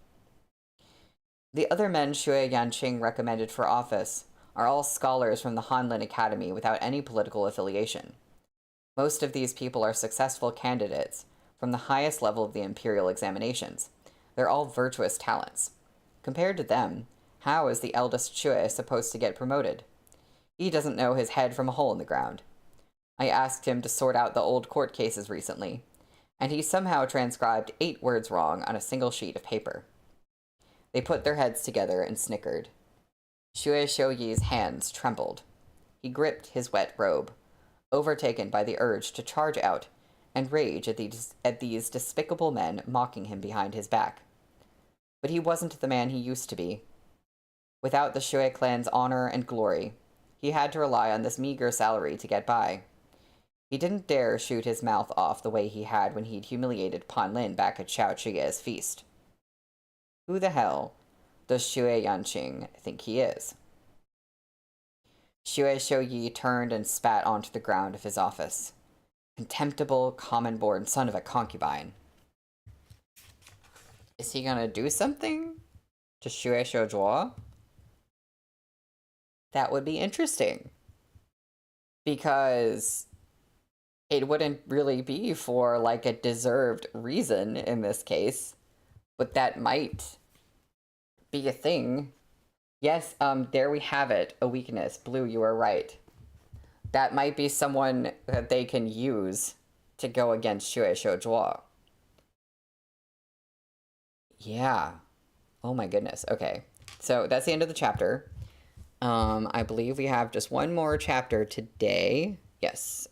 Speaker 1: The other men Xue Yanqing recommended for office are all scholars from the Hanlin Academy without any political affiliation. Most of these people are successful candidates from the highest level of the imperial examinations. They're all virtuous talents. Compared to them, how is the eldest Xue supposed to get promoted? He doesn't know his head from a hole in the ground. I asked him to sort out the old court cases recently, and he somehow transcribed 8 words wrong on a single sheet of paper. They put their heads together and snickered. Xue Xiuyi's hands trembled. He gripped his wet robe, overtaken by the urge to charge out and rage at these despicable men mocking him behind his back. But he wasn't the man he used to be. Without the Xue clan's honor and glory, he had to rely on this meager salary to get by. He didn't dare shoot his mouth off the way he had when he'd humiliated Pan Lin back at Xiao Chige's feast. Who the hell does Xue Yanqing think he is? Xue Xiuyi turned and spat onto the ground of his office. Contemptible, common-born son of a concubine. Is he gonna do something to Xue Xiuzhuo? That would be interesting. Because it wouldn't really be for, like, a deserved reason in this case. But that might be a thing. Yes, there we have it. A weakness. Blue, you are right. That might be someone that they can use to go against Xue Xiuzhuo. Yeah. Oh my goodness. Okay. So that's the end of the chapter. I believe we have just one more chapter today. Yes.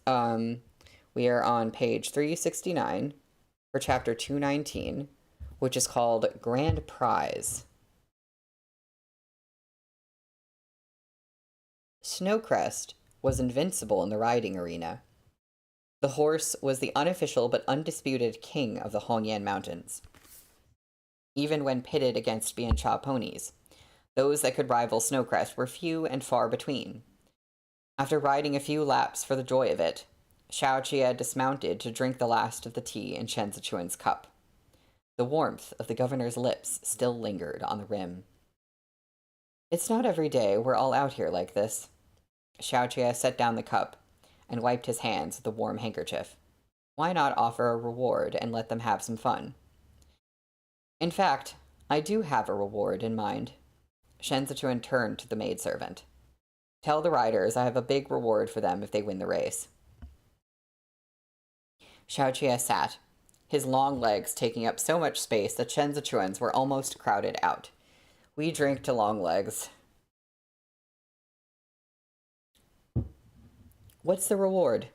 Speaker 1: We are on page 369 for chapter 219, which is called Grand Prize. Snowcrest was invincible in the riding arena. The horse was the unofficial but undisputed king of the Hongyan Mountains. Even when pitted against Biancha ponies, those that could rival Snowcrest were few and far between. After riding a few laps for the joy of it, Xiaoqie dismounted to drink the last of the tea in Chen Zichuan's cup. The warmth of the governor's lips still lingered on the rim. It's not every day we're all out here like this. Xiaoqie set down the cup and wiped his hands with a warm handkerchief. Why not offer a reward and let them have some fun? In fact, I do have a reward in mind. Shen Zichuan turned to the maidservant. Tell the riders I have a big reward for them if they win the race. Xiaoqie sat, his long legs taking up so much space that Shen Zichuan's were almost crowded out. We drink to long legs. What's the reward?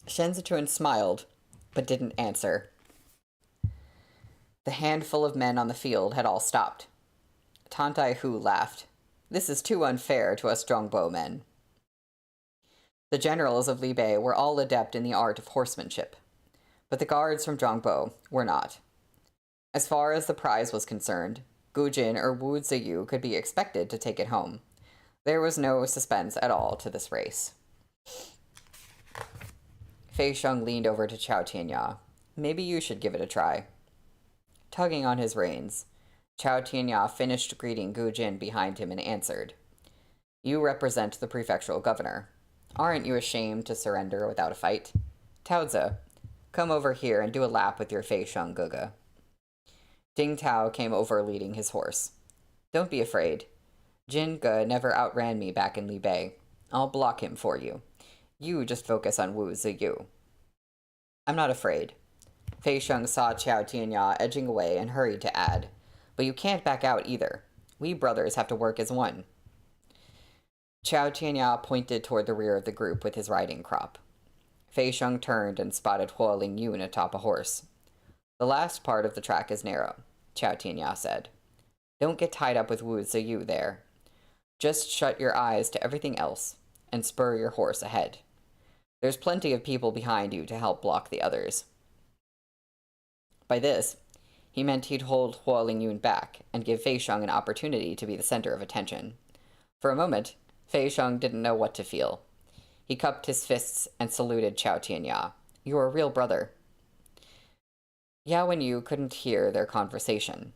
Speaker 1: Shen Zichuan smiled, but didn't answer. The handful of men on the field had all stopped. Tantai Hu laughed. This is too unfair to us Zhongbo men. The generals of Li Bei were all adept in the art of horsemanship, but the guards from Zhongbo were not. As far as the prize was concerned, Gu Jin or Wu Ziyu could be expected to take it home. There was no suspense at all to this race. Fei Sheng leaned over to Chao Tianya. Maybe you should give it a try. Tugging on his reins, Chao Tianya finished greeting Gu Jin behind him and answered. You represent the prefectural governor. Aren't you ashamed to surrender without a fight? Taozi, come over here and do a lap with your Fei Sheng Guga. Ding Tao came over leading his horse. Don't be afraid. Jin Ge never outran me back in Li Bei. I'll block him for you. You just focus on Wu Ziyu. I'm not afraid. Fei Sheng saw Chao Tianya edging away and hurried to add, but you can't back out either. We brothers have to work as one. Chao Tianya pointed toward the rear of the group with his riding crop. Fei Sheng turned and spotted Huo Lingyun atop a horse. The last part of the track is narrow, Chao Tianya said. Don't get tied up with Wu Ziyu there. Just shut your eyes to everything else and spur your horse ahead. There's plenty of people behind you to help block the others. By this, he meant he'd hold Huo Lingyun back and give Fei Sheng an opportunity to be the center of attention. For a moment, Fei Sheng didn't know what to feel. He cupped his fists and saluted Chao Tianya. You're a real brother. Yao and Yu couldn't hear their conversation,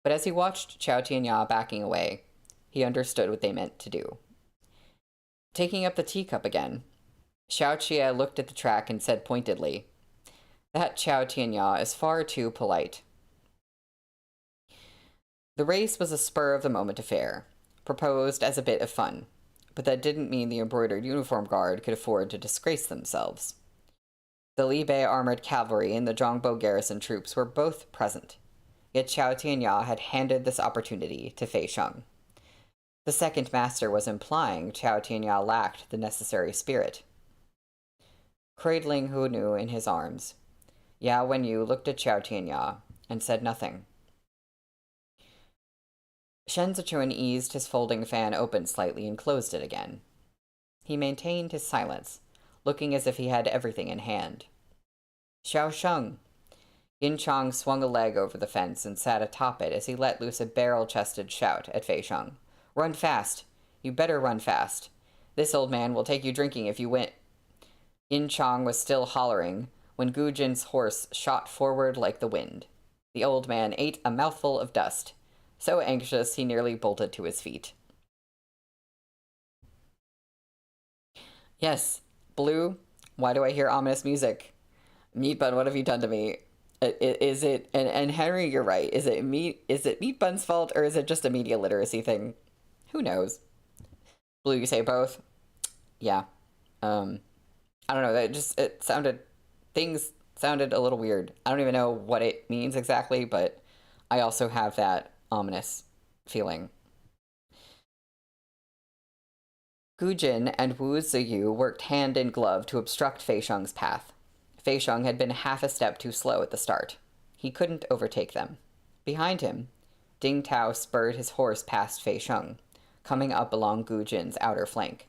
Speaker 1: but as he watched Chao Tianya backing away, he understood what they meant to do. Taking up the teacup again, Xiaoqie looked at the track and said pointedly, That Chao Tianya is far too polite. The race was a spur-of-the-moment affair, proposed as a bit of fun, but that didn't mean the embroidered uniform guard could afford to disgrace themselves. The Li Bei armored cavalry and the Zhongbo garrison troops were both present, yet Chao Tianya had handed this opportunity to Fei Sheng. The second master was implying Chao Tianya lacked the necessary spirit. Cradling Hu Nu in his arms, Yao Wenyu looked at Chao Tianya and said nothing. Shen Zichuan eased his folding fan open slightly and closed it again. He maintained his silence, looking as if he had everything in hand. Xiao Sheng! Yin Chang swung a leg over the fence and sat atop it as he let loose a barrel-chested shout at Fei Sheng. Run fast! You better run fast. This old man will take you drinking if you win. Yin Chang was still hollering when Gu Jin's horse shot forward like the wind. The old man ate a mouthful of dust, so anxious he nearly bolted to his feet. Yes, Blue, why do I hear ominous music? Meat Bun, what have you done to me? Is it, and Henry, you're right, is it Meat Bun's fault, or is it just a media literacy thing? Who knows? Blue, you say both? Yeah. I don't know, things sounded a little weird. I don't even know what it means exactly, but I also have that ominous feeling. Gu Jin and Wu Ziyu worked hand in glove to obstruct Fei Sheng's path. Fei Sheng had been half a step too slow at the start. He couldn't overtake them. Behind him, Ding Tao spurred his horse past Fei Sheng, coming up along Gu Jin's outer flank.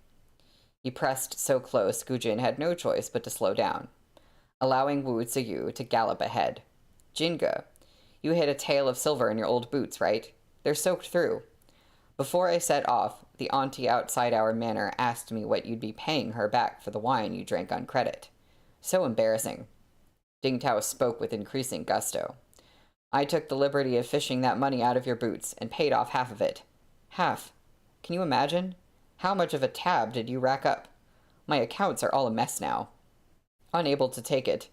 Speaker 1: He pressed so close Gu Jin had no choice but to slow down, allowing Wu Ziyu to gallop ahead. Jinge, you hid a tail of silver in your old boots, right? They're soaked through. Before I set off, the auntie outside our manor asked me what you'd be paying her back for the wine you drank on credit. So embarrassing. Ding Tao spoke with increasing gusto. I took the liberty of fishing that money out of your boots and paid off half of it. Half. Can you imagine? How much of a tab did you rack up? My accounts are all a mess now. Unable to take it,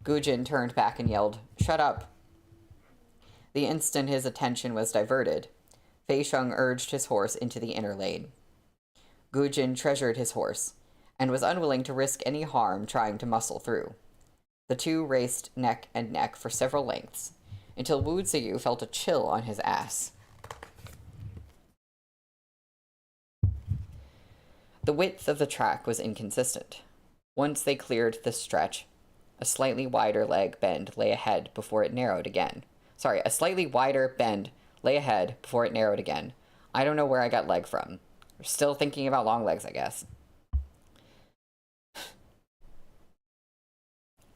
Speaker 1: Gu Jin turned back and yelled, "Shut up." The instant his attention was diverted, Fei Sheng urged his horse into the inner lane. Gu Jin treasured his horse, and was unwilling to risk any harm trying to muscle through. The two raced neck and neck for several lengths, until Wu Ziyu felt a chill on his ass. The width of the track was inconsistent. Once they cleared the stretch, a slightly wider leg bend lay ahead before it narrowed again. A slightly wider bend lay ahead before it narrowed again. I don't know where I got leg from. We're still thinking about long legs, I guess.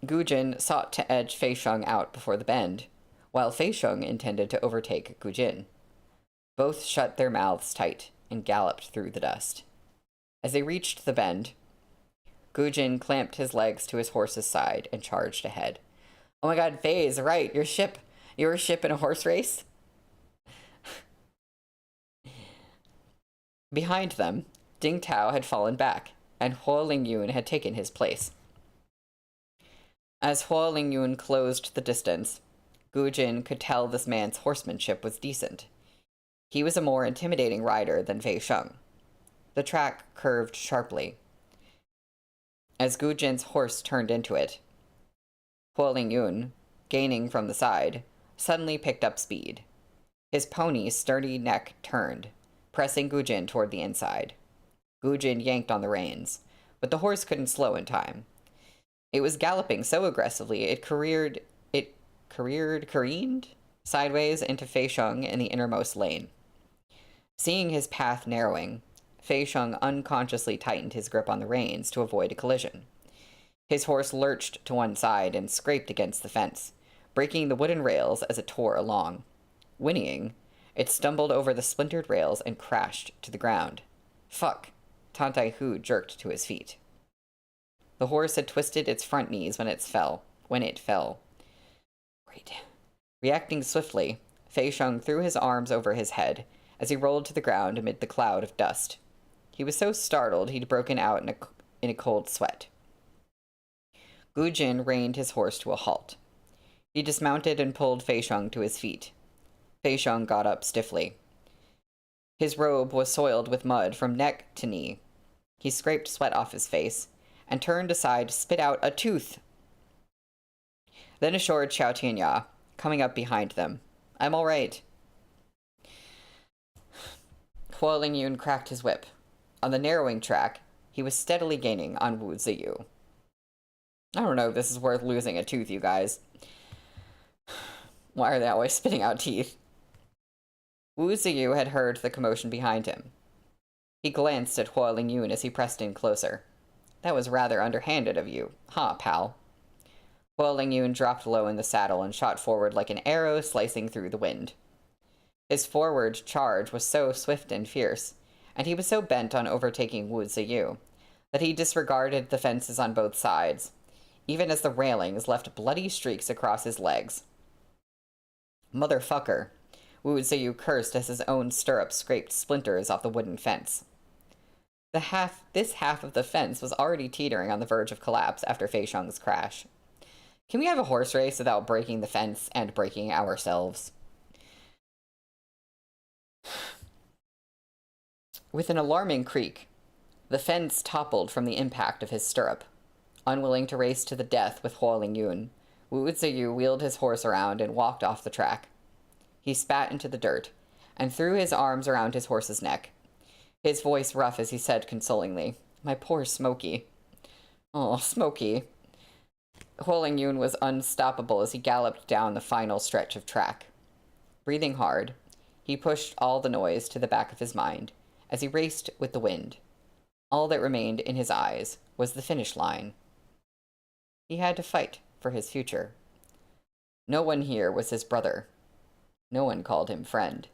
Speaker 1: Gu Jin sought to edge Fei Sheng out before the bend, while Fei Sheng intended to overtake Gu Jin. Both shut their mouths tight and galloped through the dust. As they reached the bend, Gu Jin clamped his legs to his horse's side and charged ahead. Oh my god, Fei is right. Your ship in a horse race? Behind them, Ding Tao had fallen back, and Huo Lingyun had taken his place. As Huo Lingyun closed the distance, Gu Jin could tell this man's horsemanship was decent. He was a more intimidating rider than Fei Sheng. The track curved sharply. As Gu Jin's horse turned into it, Huo Lingyun, gaining from the side, suddenly picked up speed. His pony's sturdy neck turned, pressing Gu Jin toward the inside. Gu Jin yanked on the reins, but the horse couldn't slow in time. It was galloping so aggressively it careened sideways into Fei Sheng in the innermost lane. Seeing his path narrowing, Fei Sheng unconsciously tightened his grip on the reins to avoid a collision. His horse lurched to one side and scraped against the fence, breaking the wooden rails as it tore along. Whinnying, it stumbled over the splintered rails and crashed to the ground. Fuck! Tantai Hu jerked to his feet. The horse had twisted its front knees when it fell. Great. Reacting swiftly, Fei Sheng threw his arms over his head as he rolled to the ground amid the cloud of dust. He was so startled he'd broken out in a cold sweat. Gu Jin reined his horse to a halt. He dismounted and pulled Fei Sheng to his feet. Fei Sheng got up stiffly. His robe was soiled with mud from neck to knee. He scraped sweat off his face and turned aside to spit out a tooth. Then assured Xiao Tianya, coming up behind them, "I'm all right." Huo Lingyun cracked his whip. On the narrowing track, he was steadily gaining on Wu Ziyu. I don't know if this is worth losing a tooth, you guys. Why are they always spitting out teeth? Wu Ziyu had heard the commotion behind him. He glanced at Huo Lingyun as he pressed in closer. That was rather underhanded of you, huh, pal? Huo Lingyun dropped low in the saddle and shot forward like an arrow slicing through the wind. His forward charge was so swift and fierce, and he was so bent on overtaking Wu Ziyu, that he disregarded the fences on both sides, even as the railings left bloody streaks across his legs. Motherfucker, Wu Ziyu cursed as his own stirrup scraped splinters off the wooden fence. This half of the fence was already teetering on the verge of collapse after Fei Sheng's crash. Can we have a horse race without breaking the fence and breaking ourselves? With an alarming creak, the fence toppled from the impact of his stirrup. Unwilling to race to the death with Huo Lingyun, Wu Ziyu wheeled his horse around and walked off the track. He spat into the dirt and threw his arms around his horse's neck. his voice rough as he said consolingly, "My poor Smokey." Oh, Smokey. Huoling Yun was unstoppable as he galloped down the final stretch of track. Breathing hard, he pushed all the noise to the back of his mind as he raced with the wind. All that remained in his eyes was the finish line. He had to fight for his future. No one here was his brother. No one called him friend.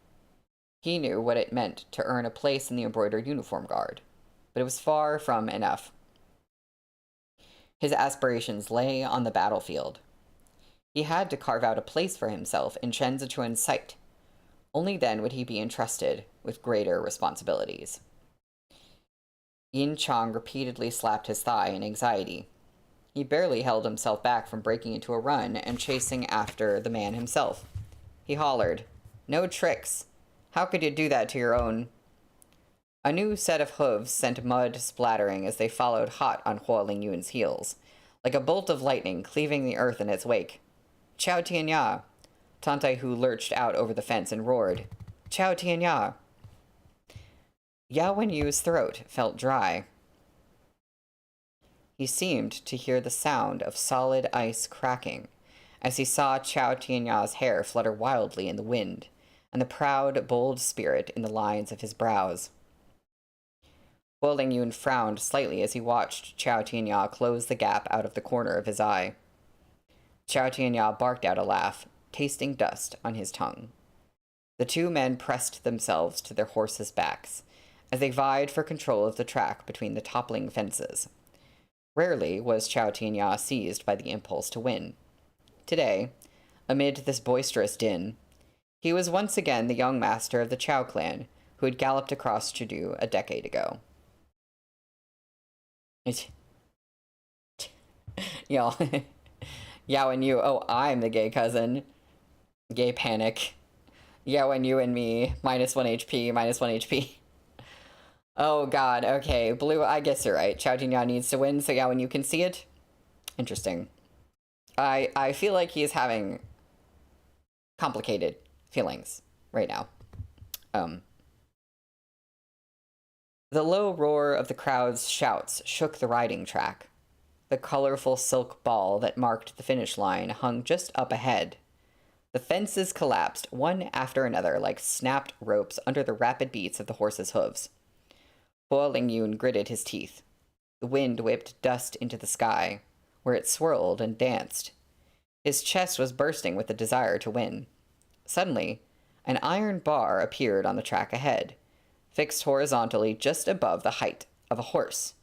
Speaker 1: He knew what it meant to earn a place in the embroidered uniform guard, but it was far from enough. His aspirations lay on the battlefield. He had to carve out a place for himself in Chen Zichuan's sight. Only then would he be entrusted with greater responsibilities. Yin Chang repeatedly slapped his thigh in anxiety. He barely held himself back from breaking into a run and chasing after the man himself. He hollered, "No tricks! How could you do that to your own?" A new set of hooves sent mud splattering as they followed hot on Huoling Yun's heels, like a bolt of lightning cleaving the earth in its wake. "Chao Tianya!" Tantai Hu lurched out over the fence and roared, "Chao Tianya!" Yao Wenyu's throat felt dry. He seemed to hear the sound of solid ice cracking as he saw Chao Tianya's hair flutter wildly in the wind and the proud, bold spirit in the lines of his brows. Huoling Yun frowned slightly as he watched Chao Tianya close the gap out of the corner of his eye. Chao Tianya barked out a laugh, tasting dust on his tongue. The two men pressed themselves to their horses' backs as they vied for control of the track between the toppling fences. Rarely was Chao Tianya seized by the impulse to win. Today, amid this boisterous din, he was once again the young master of the Chao clan who had galloped across Chengdu a decade ago. Y'all, Yao and you, oh, I'm the gay cousin. Gay panic. Yao and you and me, -1 HP, -1 HP. Oh god, okay, Blue, I guess you're right. Chao Tianya needs to win so Yao and you can see it. Interesting. I feel like he's having complicated feelings right now. The low roar of the crowd's shouts shook the riding track. The colorful silk ball that marked the finish line hung just up ahead. The fences collapsed one after another like snapped ropes under the rapid beats of the horses' hooves. Huoling Yun gritted his teeth. The wind whipped dust into the sky, where it swirled and danced. His chest was bursting with the desire to win. Suddenly, an iron bar appeared on the track ahead, fixed horizontally just above the height of a horse.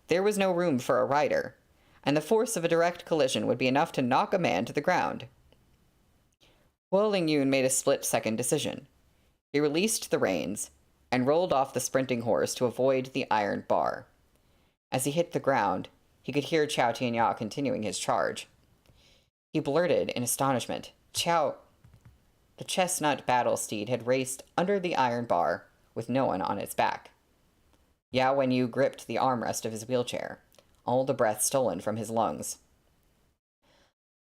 Speaker 1: There was no room for a rider, and the force of a direct collision would be enough to knock a man to the ground. Huoling Yun made a split-second decision. He released the reins and rolled off the sprinting horse to avoid the iron bar. As he hit the ground, he could hear Chao Tianya continuing his charge. He blurted in astonishment, "Chao!" The chestnut battle steed had raced under the iron bar with no one on its back. Yao Wenyu gripped the armrest of his wheelchair, all the breath stolen from his lungs.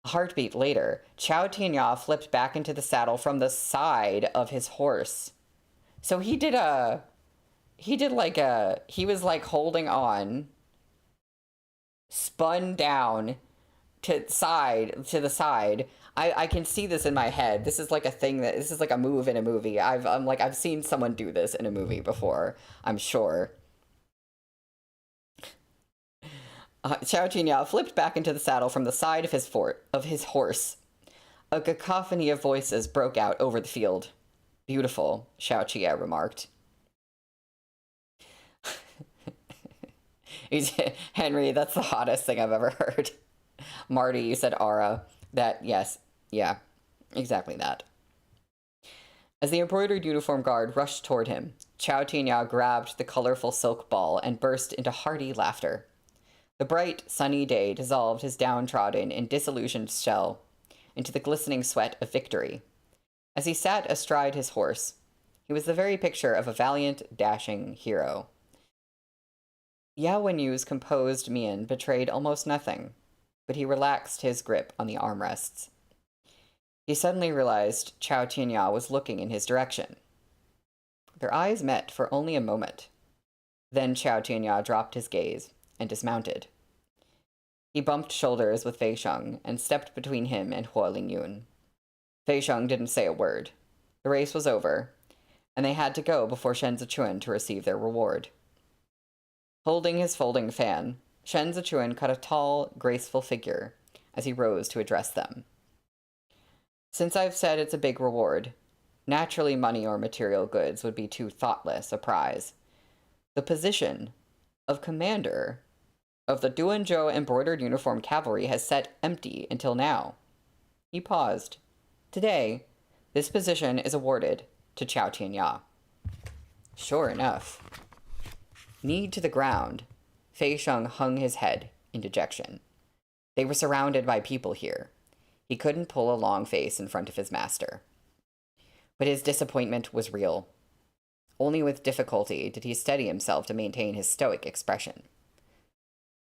Speaker 1: A heartbeat later, Chao Tianya flipped back into the saddle from the side of his horse. So he was like holding on, spun down to the side. I can see this in my head. This is like this is like a move in a movie. I've seen someone do this in a movie before, I'm sure. Chao Tianya flipped back into the saddle from the side of his horse. A cacophony of voices broke out over the field. "Beautiful," Xiao Qia remarked. Henry, that's the hottest thing I've ever heard. Marty, you said aura. That, yes, yeah, exactly that. As the embroidered uniform guard rushed toward him, Chao Tianya grabbed the colorful silk ball and burst into hearty laughter. The bright, sunny day dissolved his downtrodden and disillusioned shell into the glistening sweat of victory. As he sat astride his horse, he was the very picture of a valiant, dashing hero. Yao Wenyu's composed mien betrayed almost nothing, but he relaxed his grip on the armrests. He suddenly realized Chao Tianya was looking in his direction. Their eyes met for only a moment. Then Qiao Tianya dropped his gaze and dismounted. He bumped shoulders with Fei Sheng and stepped between him and Huo Lingyun. Fei Sheng didn't say a word. The race was over, and they had to go before Shen Zichuan to receive their reward. Holding his folding fan, Shen Zichuan cut a tall, graceful figure as he rose to address them. Since I've said it's a big reward, naturally money or material goods would be too thoughtless a prize. The position of commander of the Duanzhou embroidered uniform cavalry has sat empty until now. He paused. Today, this position is awarded to Qiao Tianya. Sure enough. Knee to the ground, Fei Sheng hung his head in dejection. They were surrounded by people here. He couldn't pull a long face in front of his master. But his disappointment was real. Only with difficulty did he steady himself to maintain his stoic expression.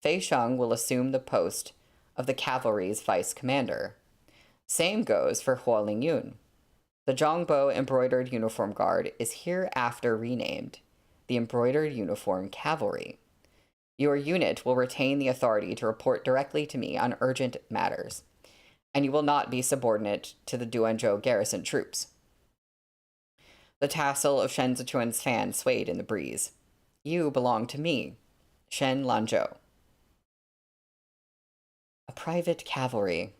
Speaker 1: Fei Sheng will assume the post of the cavalry's vice commander. Same goes for Huo Lingyun. The Zhongbo Embroidered Uniform Guard is hereafter renamed the Embroidered Uniform Cavalry. Your unit will retain the authority to report directly to me on urgent matters, and you will not be subordinate to the Duanzhou garrison troops. The tassel of Shen Zichuan's fan swayed in the breeze. You belong to me, Shen Lanzhou. A private cavalry.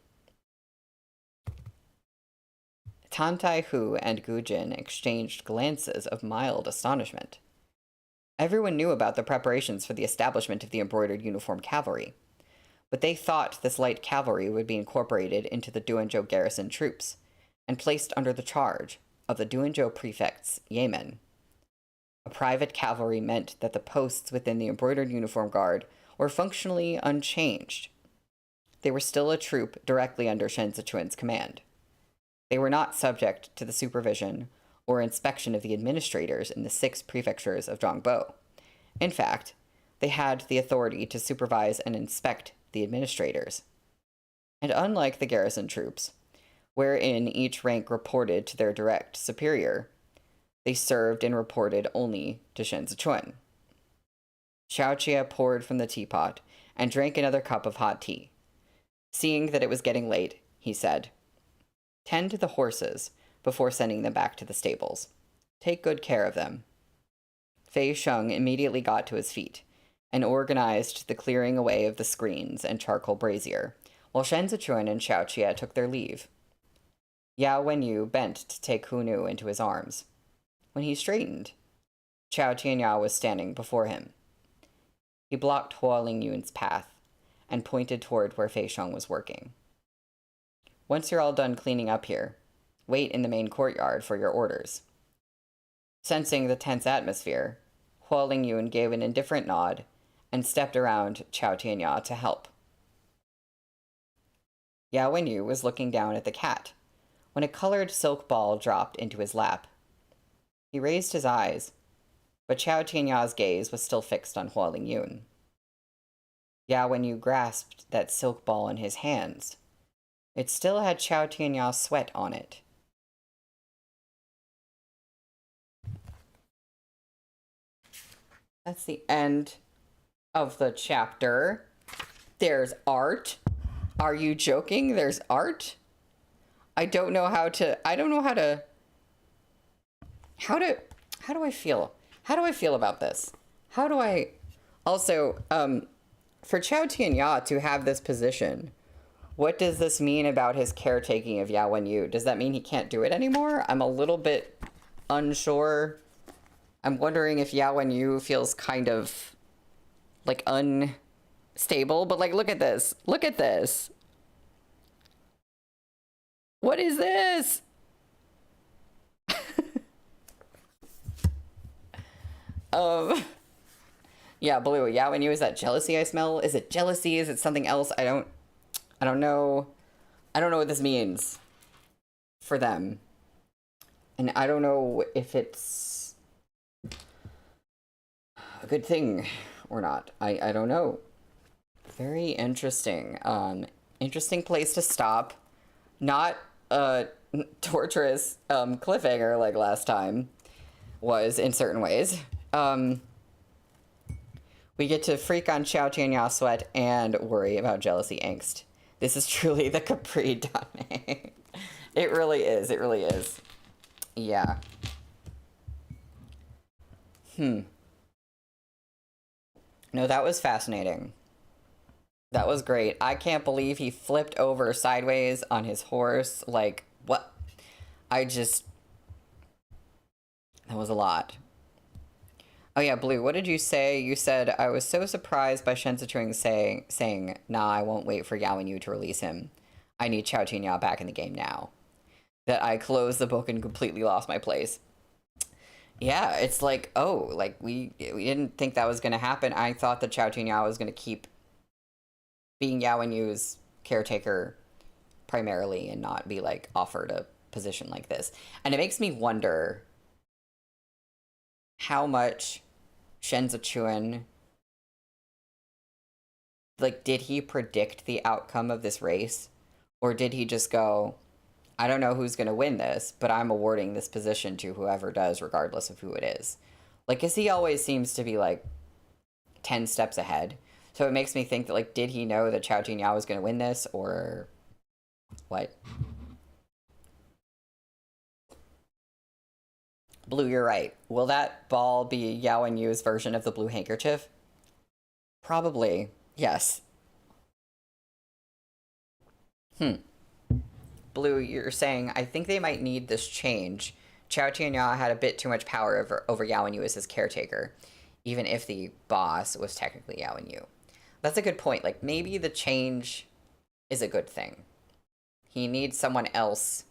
Speaker 1: Tan Tai Hu and Gu Jin exchanged glances of mild astonishment. Everyone knew about the preparations for the establishment of the embroidered uniform cavalry, but they thought this light cavalry would be incorporated into the Duanzhou garrison troops and placed under the charge of the Duanzhou prefect's yemen. A private cavalry meant that the posts within the embroidered uniform guard were functionally unchanged. They were still a troop directly under Shen Zichuan's command. They were not subject to the supervision or inspection of the administrators in the 6 prefectures of Zhongbo. In fact, they had the authority to supervise and inspect the administrators. And unlike the garrison troops, wherein each rank reported to their direct superior, they served and reported only to Shen Zichuan. Xiaoqia poured from the teapot and drank another cup of hot tea. Seeing that it was getting late, he said, "Tend to the horses before sending them back to the stables. Take good care of them." Fei Sheng immediately got to his feet and organized the clearing away of the screens and charcoal brazier, while Shen Zichuan and Xiaoqia took their leave. Yao Wenyu bent to take Hu Nu into his arms. When he straightened, Qiao Tianya was standing before him. He blocked Huo Lingyun's path and pointed toward where Fei Sheng was working. "Once you're all done cleaning up here, wait in the main courtyard for your orders." Sensing the tense atmosphere, Huo Lingyun gave an indifferent nod and stepped around Qiao Tianya to help. Yao Wenyu was looking down at the cat when a colored silk ball dropped into his lap. He raised his eyes, but Qiao Tianya's gaze was still fixed on Huo Lingyun. Yao Wenyu grasped that silk ball in his hands. It still had Qiao Tianya's sweat on it. That's the end of the chapter. There's art. Are you joking? There's art? I don't know how to how do I feel? How do I feel about this? How do I also for Qiao Tianya to have this position, what does this mean about his caretaking of Yao Wenyu? Does that mean he can't do it anymore? I'm a little bit unsure. I'm wondering if Yao Wenyu feels kind of like unstable, but like, look at this. Look at this. What is this? Yeah, Blue. Yao Wenyu, is that jealousy I smell? Is it jealousy? Is it something else? I don't know. I don't know what this means for them. And I don't know if it's a good thing or not. I don't know. Very interesting. Interesting place to stop. Not a torturous cliffhanger like last time. was in certain ways. Um, we get to freak on Xiao Tianya sweat and worry about jealousy angst. This is truly the Capri Danmei. It really is. It really is. Yeah. No, that was fascinating. That was great. I can't believe he flipped over sideways on his horse. Like, what? I just... That was a lot. Oh yeah, Blue, what did you say? You said, I was so surprised by Shen Zichuang saying, nah, I won't wait for Yao and Yu to release him. I need Chao Tianya back in the game now. That I closed the book and completely lost my place. Yeah, it's like, oh, like, we didn't think that was going to happen. I thought that Chao Tianya was going to keep being Yao and Yu's caretaker primarily and not be, like, offered a position like this. And it makes me wonder how much Shen Zichuan, like, did he predict the outcome of this race? Or did he just go, I don't know who's going to win this, but I'm awarding this position to whoever does, regardless of who it is. Like, because he always seems to be, like, 10 steps ahead. So it makes me think that, like, did he know that Chao Tianya was going to win this, or what? Blue, you're right. Will that ball be Yao and Yu's version of the blue handkerchief? Probably. Yes. Blue, you're saying, I think they might need this change. Chao Tianya had a bit too much power over Yao and Yu as his caretaker, even if the boss was technically Yao and Yu. That's a good point. Like, maybe the change is a good thing. He needs someone else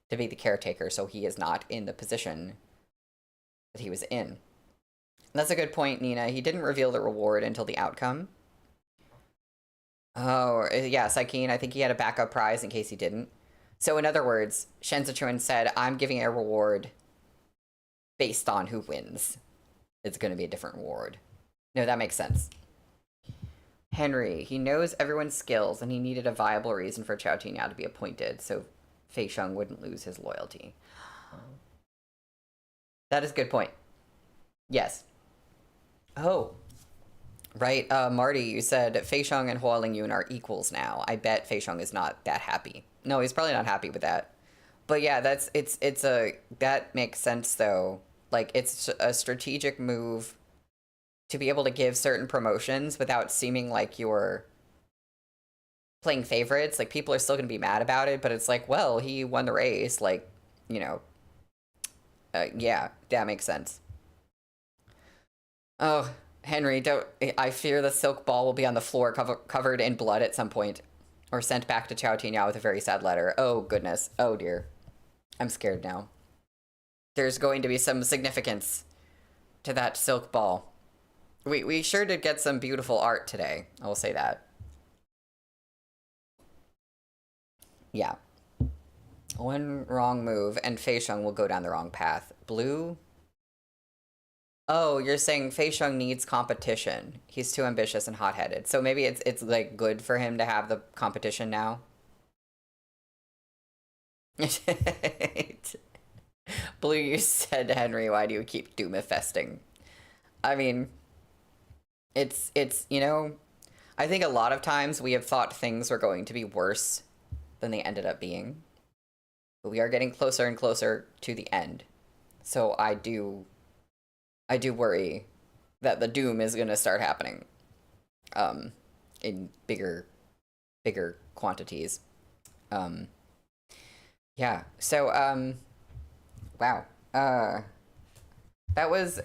Speaker 1: to be the caretaker so he is not in the position that he was in. That's a good point, Nina. He didn't reveal the reward until the outcome. Oh, yeah, Saikeen, I think he had a backup prize in case he didn't. So in other words, Shen Zichuan said, I'm giving a reward based on who wins. It's going to be a different reward. No, that makes sense. Henry, he knows everyone's skills, and he needed a viable reason for Chao Tianya to be appointed, so Fei Sheng wouldn't lose his loyalty. That is a good point. Yes. Oh. Right, Marty, you said Fei Sheng and Hua Lingyun are equals now. I bet Fei Sheng is not that happy. No, he's probably not happy with that. But yeah, that makes sense though. Like, it's a strategic move to be able to give certain promotions without seeming like you're playing favorites. Like, people are still going to be mad about it, but it's like, well, he won the race. Like, you know, yeah, that makes sense. Oh, Henry, I fear the silk ball will be on the floor covered in blood at some point. Or sent back to Chao Tianya with a very sad letter. Oh, goodness. Oh, dear. I'm scared now. There's going to be some significance to that silk ball. We sure did get some beautiful art today. I will say that. Yeah. One wrong move, and Fei Sheng will go down the wrong path. Blue? Oh, you're saying Fei Sheng needs competition. He's too ambitious and hot-headed. So maybe it's like good for him to have the competition now. Blue, you said, Henry, why do you keep doomifesting? I mean, it's you know, I think a lot of times we have thought things were going to be worse than they ended up being. But we are getting closer and closer to the end. So I do worry that the doom is going to start happening in bigger quantities. Yeah, so wow. That was,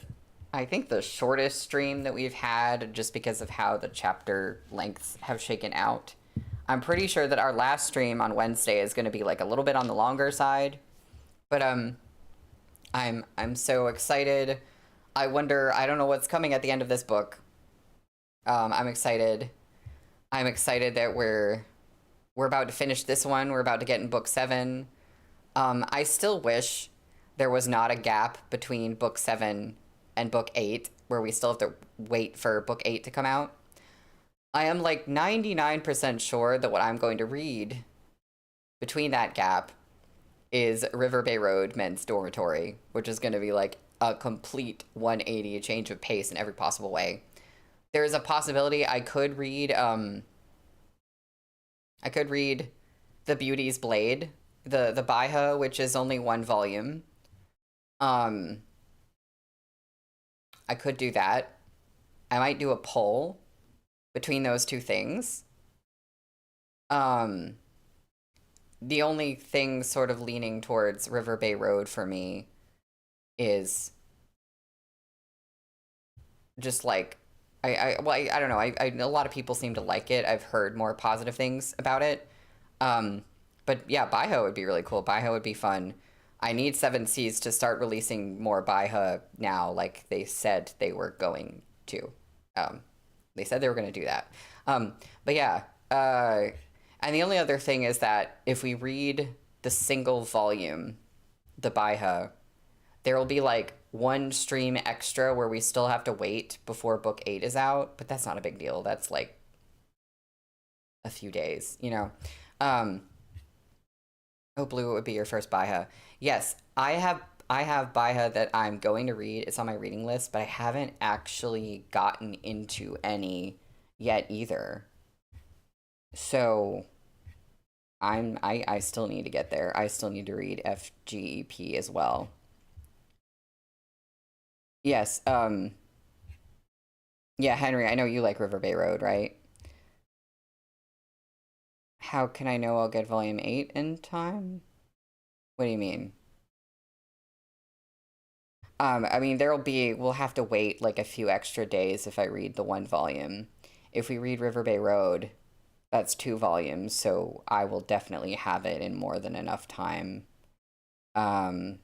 Speaker 1: I think, the shortest stream that we've had just because of how the chapter lengths have shaken out. I'm pretty sure that our last stream on Wednesday is going to be like a little bit on the longer side. But I'm so excited. I wonder, I don't know what's coming at the end of this book. I'm excited. I'm excited that we're about to finish this one. We're about to get in book 7. I still wish there was not a gap between book 7 and book 8, where we still have to wait for book 8 to come out. I am like 99% sure that what I'm going to read between that gap is River Bay Road Men's Dormitory, which is going to be like a complete 180 change of pace in every possible way. There's a possibility I could read The Beauty's Blade, the Baihe, which is only one volume. Um, I could do that. I might do a poll between those two things. Um, the only thing sort of leaning towards River Bay Road for me is just like I don't know. I a lot of people seem to like it. I've heard more positive things about it. Um, but yeah, Baihe would be really cool. Baihe would be fun. I need Seven Seas to start releasing more Baihe now, like they said they were going to. Um, they said they were going to do that. But yeah, and the only other thing is that if we read the single volume, the Baihe, there will be like one stream extra where we still have to wait before book 8 is out, but that's not a big deal. That's like a few days, you know. Um, oh, Blue would be your first Baihe. Yes, I have Baihe that I'm going to read. It's on my reading list, but I haven't actually gotten into any yet either. So I still need to get there. I still need to read FGEP as well. Yes, yeah, Henry, I know you like River Bay Road, right? How can I know I'll get volume 8 in time? What do you mean? I mean, we'll have to wait like a few extra days if I read the one volume. If we read River Bay Road, that's 2 volumes, so I will definitely have it in more than enough time. Um,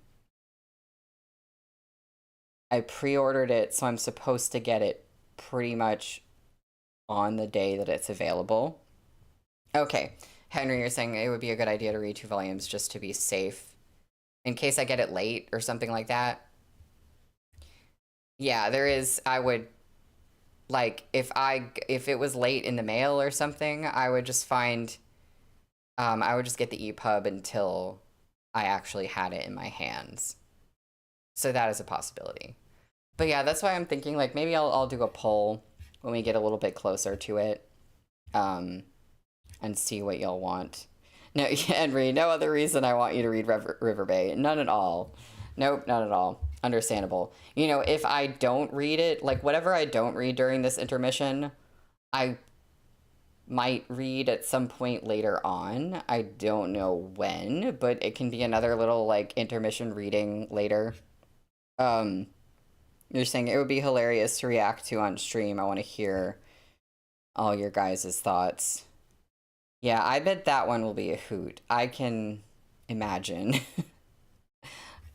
Speaker 1: I pre-ordered it, so I'm supposed to get it pretty much on the day that it's available. Okay. Henry, you're saying it would be a good idea to read 2 volumes just to be safe in case I get it late or something like that. Yeah, there is. I would like if it was late in the mail or something, I would just get the EPUB until I actually had it in my hands. So that is a possibility. But yeah, that's why I'm thinking like maybe I'll do a poll when we get a little bit closer to it. Um, and see what y'all want. No, Henry, no other reason I want you to read River Bay. None at all. Nope, not at all. Understandable. You know, if I don't read it, like whatever I don't read during this intermission, I might read at some point later on. I don't know when, but it can be another little like intermission reading later. Um, you're saying it would be hilarious to react to on stream. I want to hear all your guys' thoughts. Yeah, I bet that one will be a hoot. I can imagine.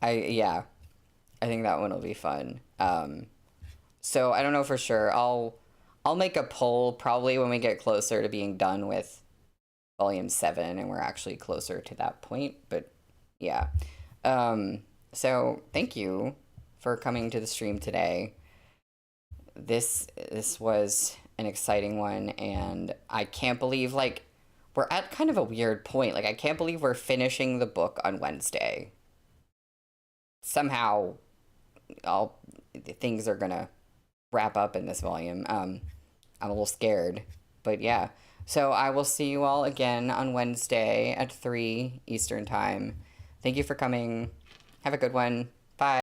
Speaker 1: Yeah, I think that one will be fun. So I don't know for sure. I'll make a poll probably when we get closer to being done with volume 7 and we're actually closer to that point, but yeah. So thank you for coming to the stream today. This was an exciting one, and I can't believe like we're at kind of a weird point. Like I can't believe we're finishing the book on Wednesday. Somehow all things are gonna wrap up in this volume. I'm a little scared, but yeah. So I will see you all again on Wednesday at 3 Eastern time. Thank you for coming. Have a good one.